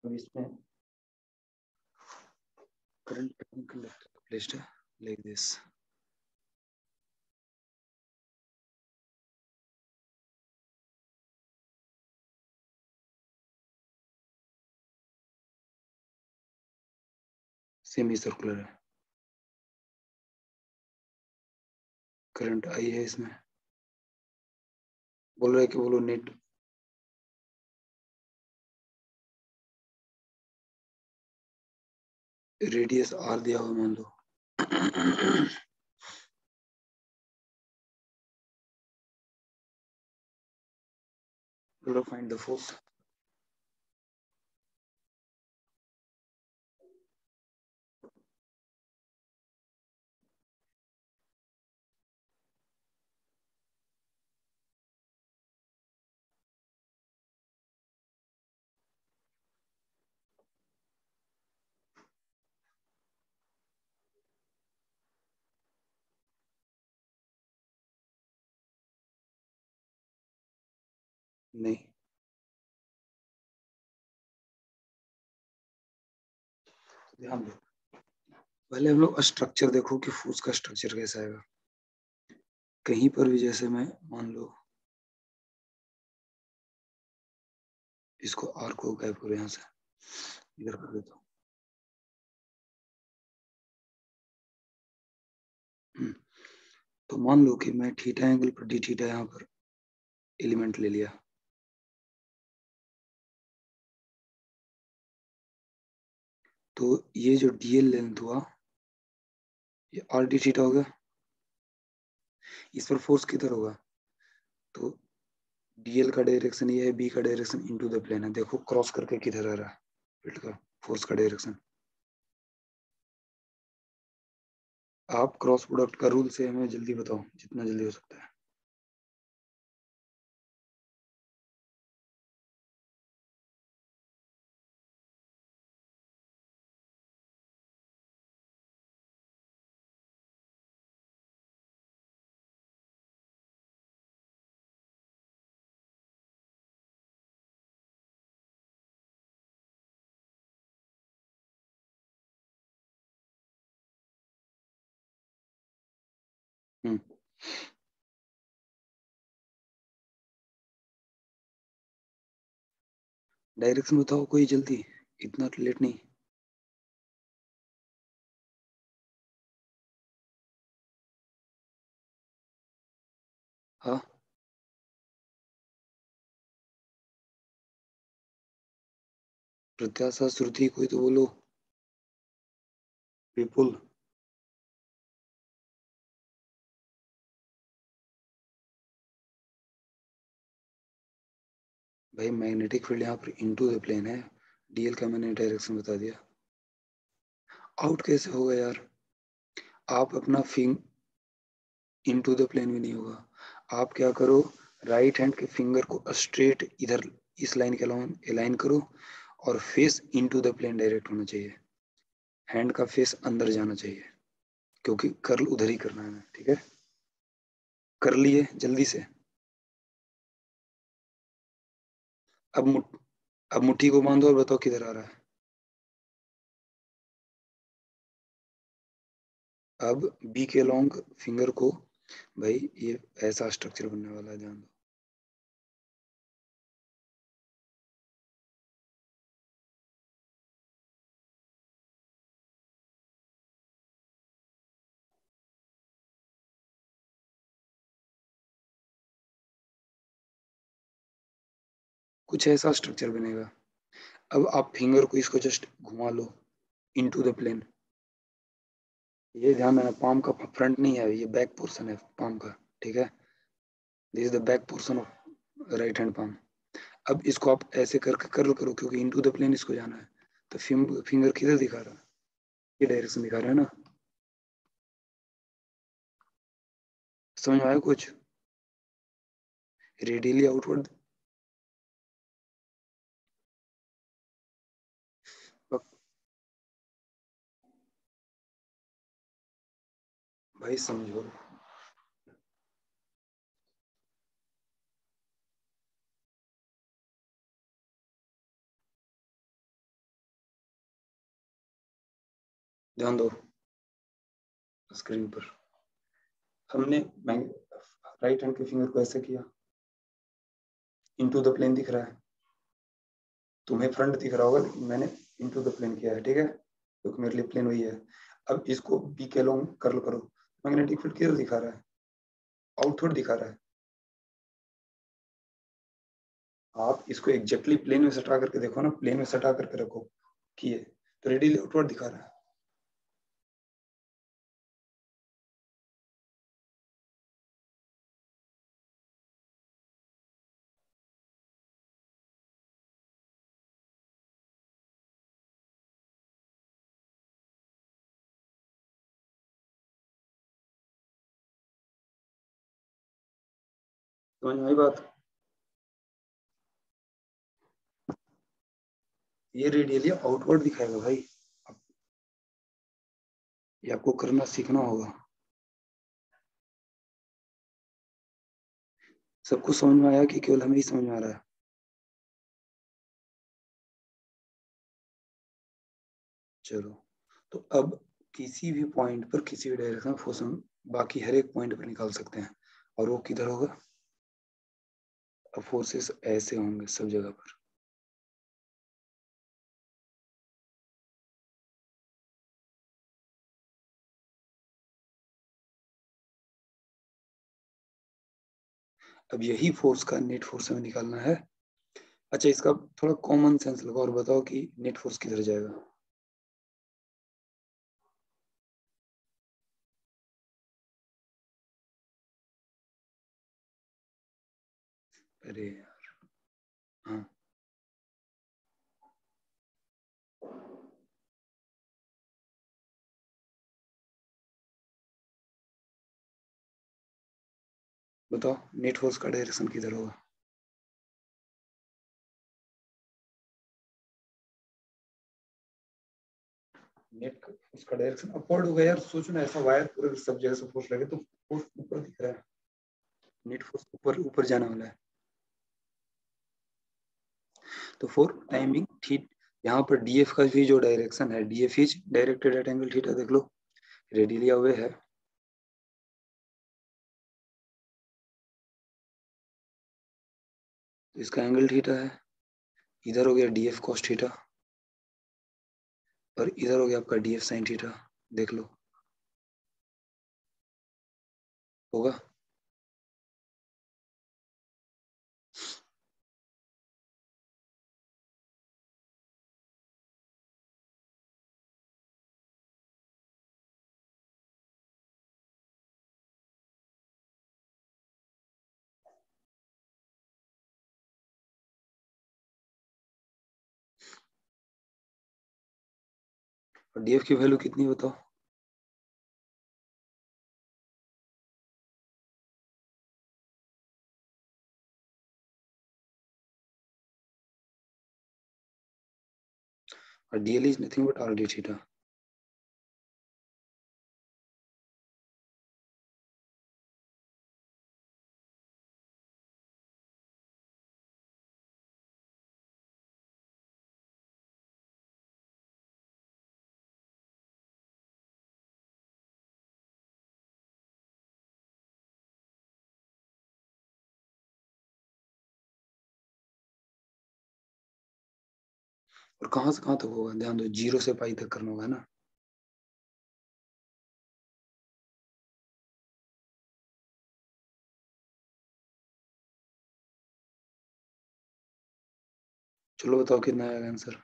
अब इसमें करंट टेक्निकल प्लेस्ड है लाइक दिस। सेमी सर्कुलर है, करंट आई है इसमें। बोल रहा है कि बोलो नेट रेडियस आर दिया हुआ मान लो। बोलो फाइंड द फोर्स। नहीं, ध्यान दो, पहले हम लोग स्ट्रक्चर देखो कि फोर्स का स्ट्रक्चर कैसा आएगा। कहीं पर भी जैसे मैं मान लो इसको आर को गायब करो, यहाँ से इधर कर देता हूँ। तो मान लो कि मैं थीटा एंगल पर डी थीटा यहाँ पर एलिमेंट ले लिया, तो ये जो डीएल लेंथ हुआ ये आर डी थीटा हो गया। इस पर फोर्स किधर होगा, तो डीएल का डायरेक्शन ये है, बी का डायरेक्शन इनटू द प्लेन है। देखो क्रॉस करके किधर आ रहा है फील्ड का फोर्स का डायरेक्शन। आप क्रॉस प्रोडक्ट का रूल से हमें जल्दी बताओ, जितना जल्दी हो सकता है। डायरेक्शन बताओ कोई जल्दी, इतना लेट नहीं। हाँ प्रत्याशा श्रुति कोई तो बोलो। विपुल भाई मैग्नेटिक फील्ड यहाँ पर इनटू द प्लेन है, डीएल का मैंने डायरेक्शन बता दिया। आउट कैसे होगा यार, आप अपना फिंग इनटू द प्लेन भी नहीं होगा। आप क्या करो, राइट हैंड के फिंगर को स्ट्रेट इधर इस लाइन के अलाउन अलाइन करो और face into the plane direct होना चाहिए, हैंड का फेस अंदर जाना चाहिए, क्योंकि कर्ल उधर ही करना है, ठीक है। कर लिए जल्दी से। अब अब मुट्ठी को बांधो और बताओ किधर आ रहा है। अब बी के लॉन्ग फिंगर को, भाई ये ऐसा स्ट्रक्चर बनने वाला है, ध्यान दो। कुछ ऐसा स्ट्रक्चर बनेगा। अब आप फिंगर को इसको जस्ट घुमा लो इनटू द प्लेन। ये ध्यान देना, पाम का फ्रंट नहीं है, ये बैक पोर्शन है पाम का, ठीक है। This is the back portion of right hand palm. अब इसको आप ऐसे करके कर्ल करो, क्योंकि इनटू द प्लेन इसको जाना है। तो फिंगर किधर दिखा रहा है, ये डायरेक्शन दिखा रहा है ना। समझ में आया कुछ, रेडियली आउटवर्ड। भाई समझो, ध्यान दो स्क्रीन पर। हमने राइट हैंड के फिंगर को ऐसे किया, इनटू द प्लेन दिख रहा है, तुम्हें फ्रंट दिख रहा होगा, लेकिन मैंने इनटू द प्लेन किया है, ठीक है, क्योंकि मेरे लिए प्लेन वही है। अब इसको बी के लॉन्ग कर्ल करो, मैग्नेटिक फील्ड किधर दिखा रहा है, आउटवर्ड दिखा रहा है। आप इसको एग्जैक्टली प्लेन में सटा करके देखो ना, प्लेन में सटा करके रखो किए, तो रेडियली आउटवर्ड दिखा रहा है। समझ में आई बात, ये रेडियली आउटवर्ड दिखाएगा भाई। ये आपको करना सीखना होगा। सबको समझ में आया कि केवल हमें ही समझ में आ रहा है। चलो, तो अब किसी भी पॉइंट पर किसी भी डायरेक्शन फोर्स बाकी हर एक पॉइंट पर निकाल सकते हैं, और वो किधर होगा, अब फोर्सेस ऐसे होंगे सब जगह पर। अब यही फोर्स का नेट फोर्स हमें निकालना है। अच्छा, इसका थोड़ा कॉमन सेंस लगाओ और बताओ कि नेट फोर्स किधर जाएगा। अरे यार, हाँ बताओ नेट फोर्स का डायरेक्शन किधर होगा। नेट फोर्स का डायरेक्शन अपवर्ड होगा यार, सोचो ना, ऐसा वायर पूरे सब जगह से फोर्स लगे तो फोर्स ऊपर दिख रहा है, नेट फोर्स ऊपर ऊपर जाने वाला है। तो फॉर टाइमिंग ठीक, यहाँ पर डीएफ का भी जो डायरेक्शन है, DF is directed eight angle theta, देख लो रेडियली अवे है। तो इसका एंगल थीटा है, इधर हो गया DF cos थीटा और इधर हो गया आपका DF sin थीटा। देख लो होगा। और DF की वैल्यू कितनी बताओ? और DL is nothing but RD theta. और कहाँ से कहाँ तक होगा? ध्यान दो, 0 से पाई तक करना होगा ना। चलो बताओ कितना आएगा आंसर?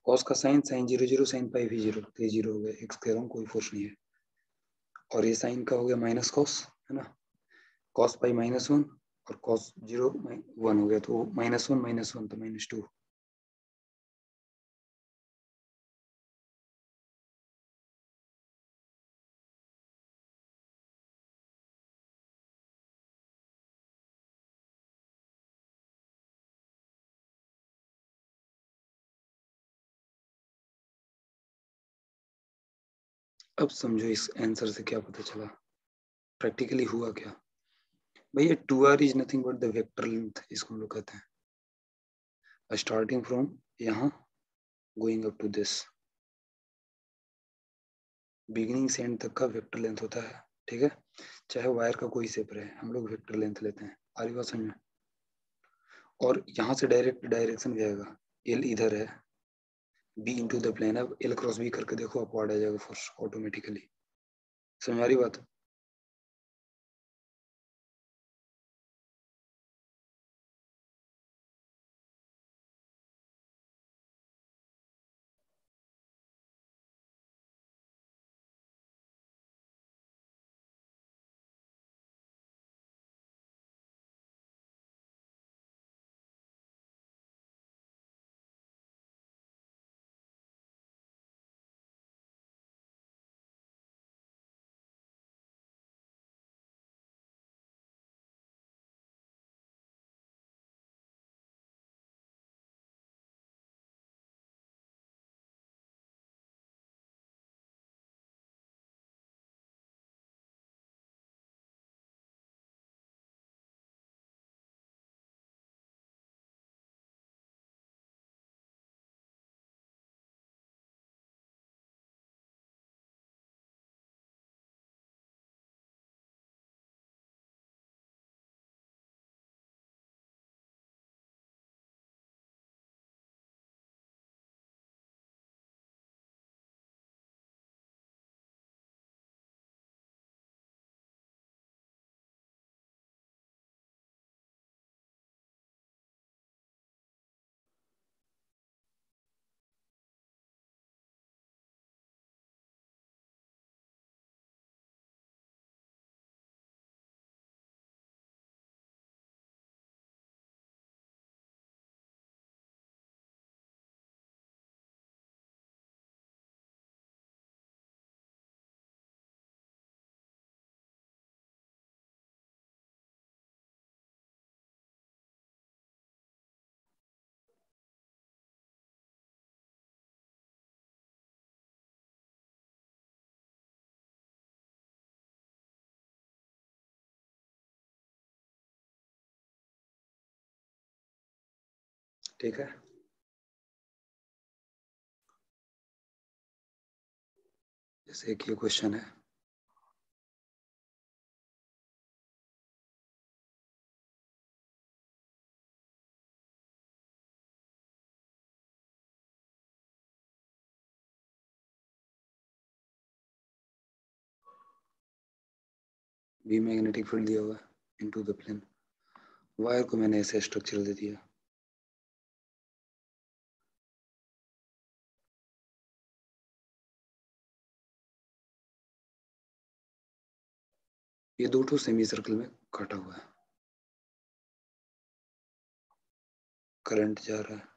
cos का साइन sin 0 0 sin पाई भी 0, तो ये 0 हो गया। x कह रहा हूँ, कोई फोर्स नहीं है। और ये साइन का हो गया माइनस कॉस, है ना। cos पाई -1 और cos 0 1 हो गया, तो -1 तो -2। अब समझो इस आंसर से क्या पता चला, प्रैक्टिकली हुआ क्या। भैया 2r is nothing but the vector length, इसको हम लोग कहते हैं। स्टार्टिंग फ्रॉम यहाँ going up to this, beginning से एंड तक का वेक्टर लेंथ होता है, ठीक है। चाहे वायर का कोई शेप रहे, हम लोग वेक्टर लेंथ लेते हैं। आ रही बात समझ में? और यहाँ से डायरेक्ट डायरेक्शन भी आएगा, एल इधर है, बी इंटू द प्लेन। अब एल क्रॉस बी करके देखो, आप आ जाएगा फोर्स ऑटोमेटिकली। समझ आ रही बात? ठीक है। जैसे एक ये क्वेश्चन है, बी मैग्नेटिक फील्ड दिया हुआ है इनटू द प्लेन, वायर को मैंने ऐसे स्ट्रक्चर दे दिया। ये दो ठो सेमी सर्कल में काटा हुआ है, करंट जा रहा है।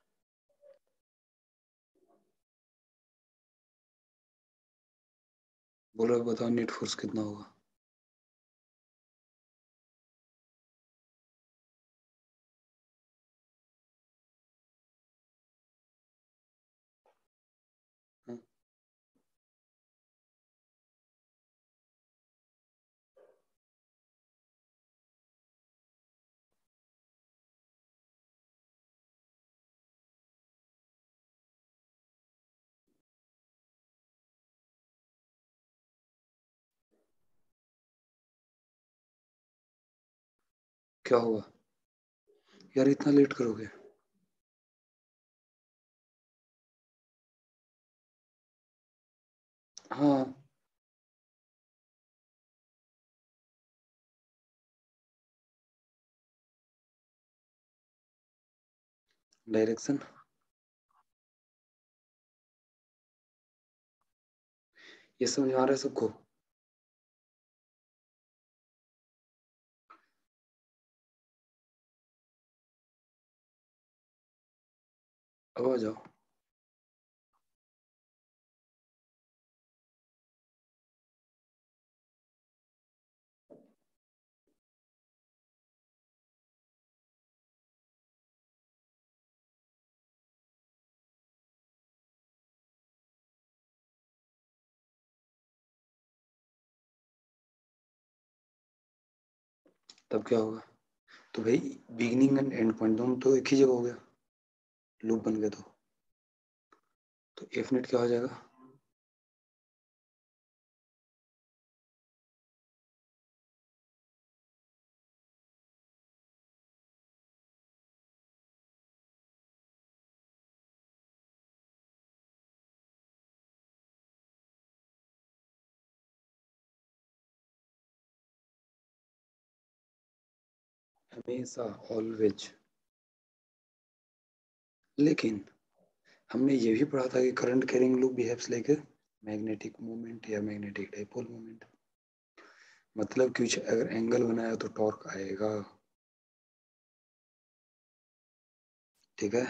बोलो बताओ नेट फोर्स कितना होगा। हाँ? क्या होगा यार, इतना लेट करोगे? हाँ, डायरेक्शन। ये समझ आ रहा है सबको? अब आ जाओ। तब क्या होगा? तो भाई बिगिनिंग एंड एंड पॉइंट दोनों तो एक ही जगह हो गया, लूप बन गया। तो एफ नेट क्या हो जाएगा? हमेशा, ऑलवेज। लेकिन हमने ये भी पढ़ा था कि current carrying loop behaves like magnetic moment या मैग्नेटिक डाइपोल मोमेंट। मतलब कुछ अगर एंगल बनाया तो टॉर्क आएगा। ठीक है।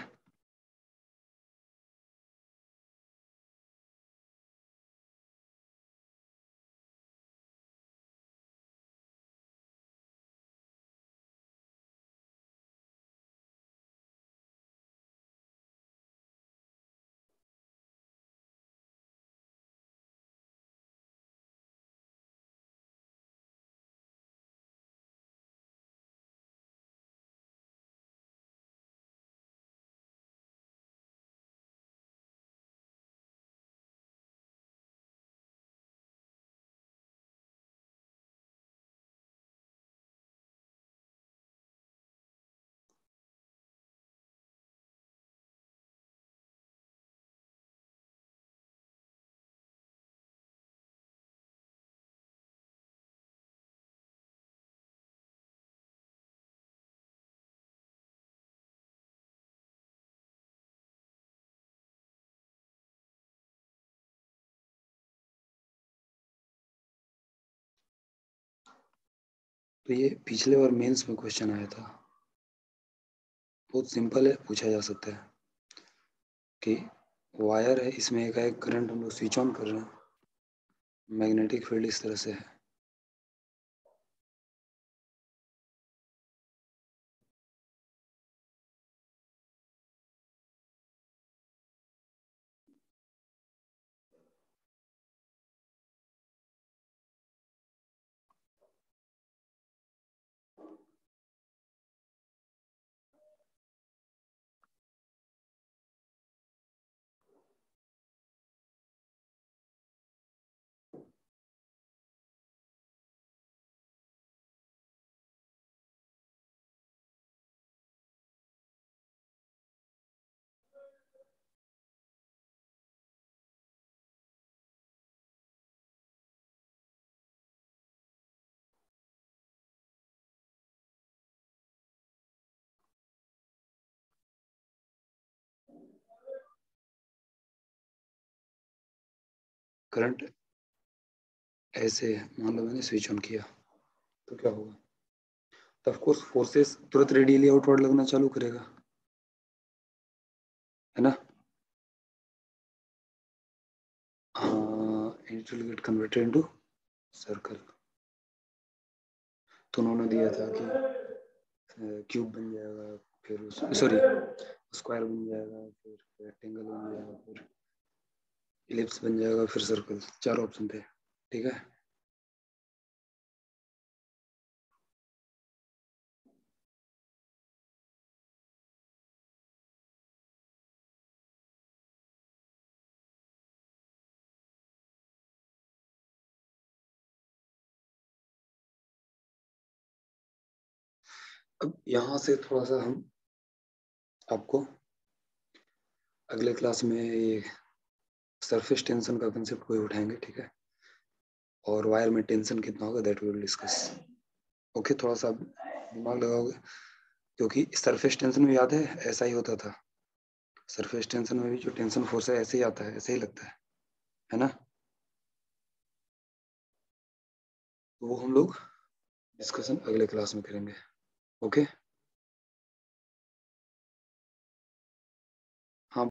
तो ये पिछले बार मेंस में क्वेश्चन आया था, बहुत सिंपल है, पूछा जा सकता है कि वायर है, इसमें एक करंट हम लोग स्विच ऑन कर रहे हैं, मैग्नेटिक फील्ड इस तरह से है। करंट ऐसे मान लो मैंने स्विच ऑन किया तो क्या होगा, तो ऑफ कोर्स फोर्सेस तुरंत रेडियली आउटवर्ड लगना चालू करेगा, है ना। It will get converted into circle. तो उन्होंने दिया था कि क्यूब बन जाएगा, फिर सॉरी स्क्वायर बन जाएगा, फिर रेक्टेंगल बन जाएगा, फिर इलिप्स बन जाएगा, फिर सर्कल। 4 ऑप्शन थे, ठीक है। अब यहाँ से थोड़ा सा हम आपको अगले क्लास में ये सरफेस टेंशन का कंसेप्ट कोई उठाएंगे, ठीक है, और वायर में टेंशन कितना होगा that we will discuss. Okay, थोड़ा सा दिमाग लगाओगे, क्योंकि सरफेस टेंशन में याद है ऐसा ही होता था। सरफेस टेंशन में भी जो टेंशन फोर्स है ऐसे ही आता है, ऐसे ही लगता है ना। तो वो हम लोग डिस्कशन अगले क्लास में करेंगे। ओके।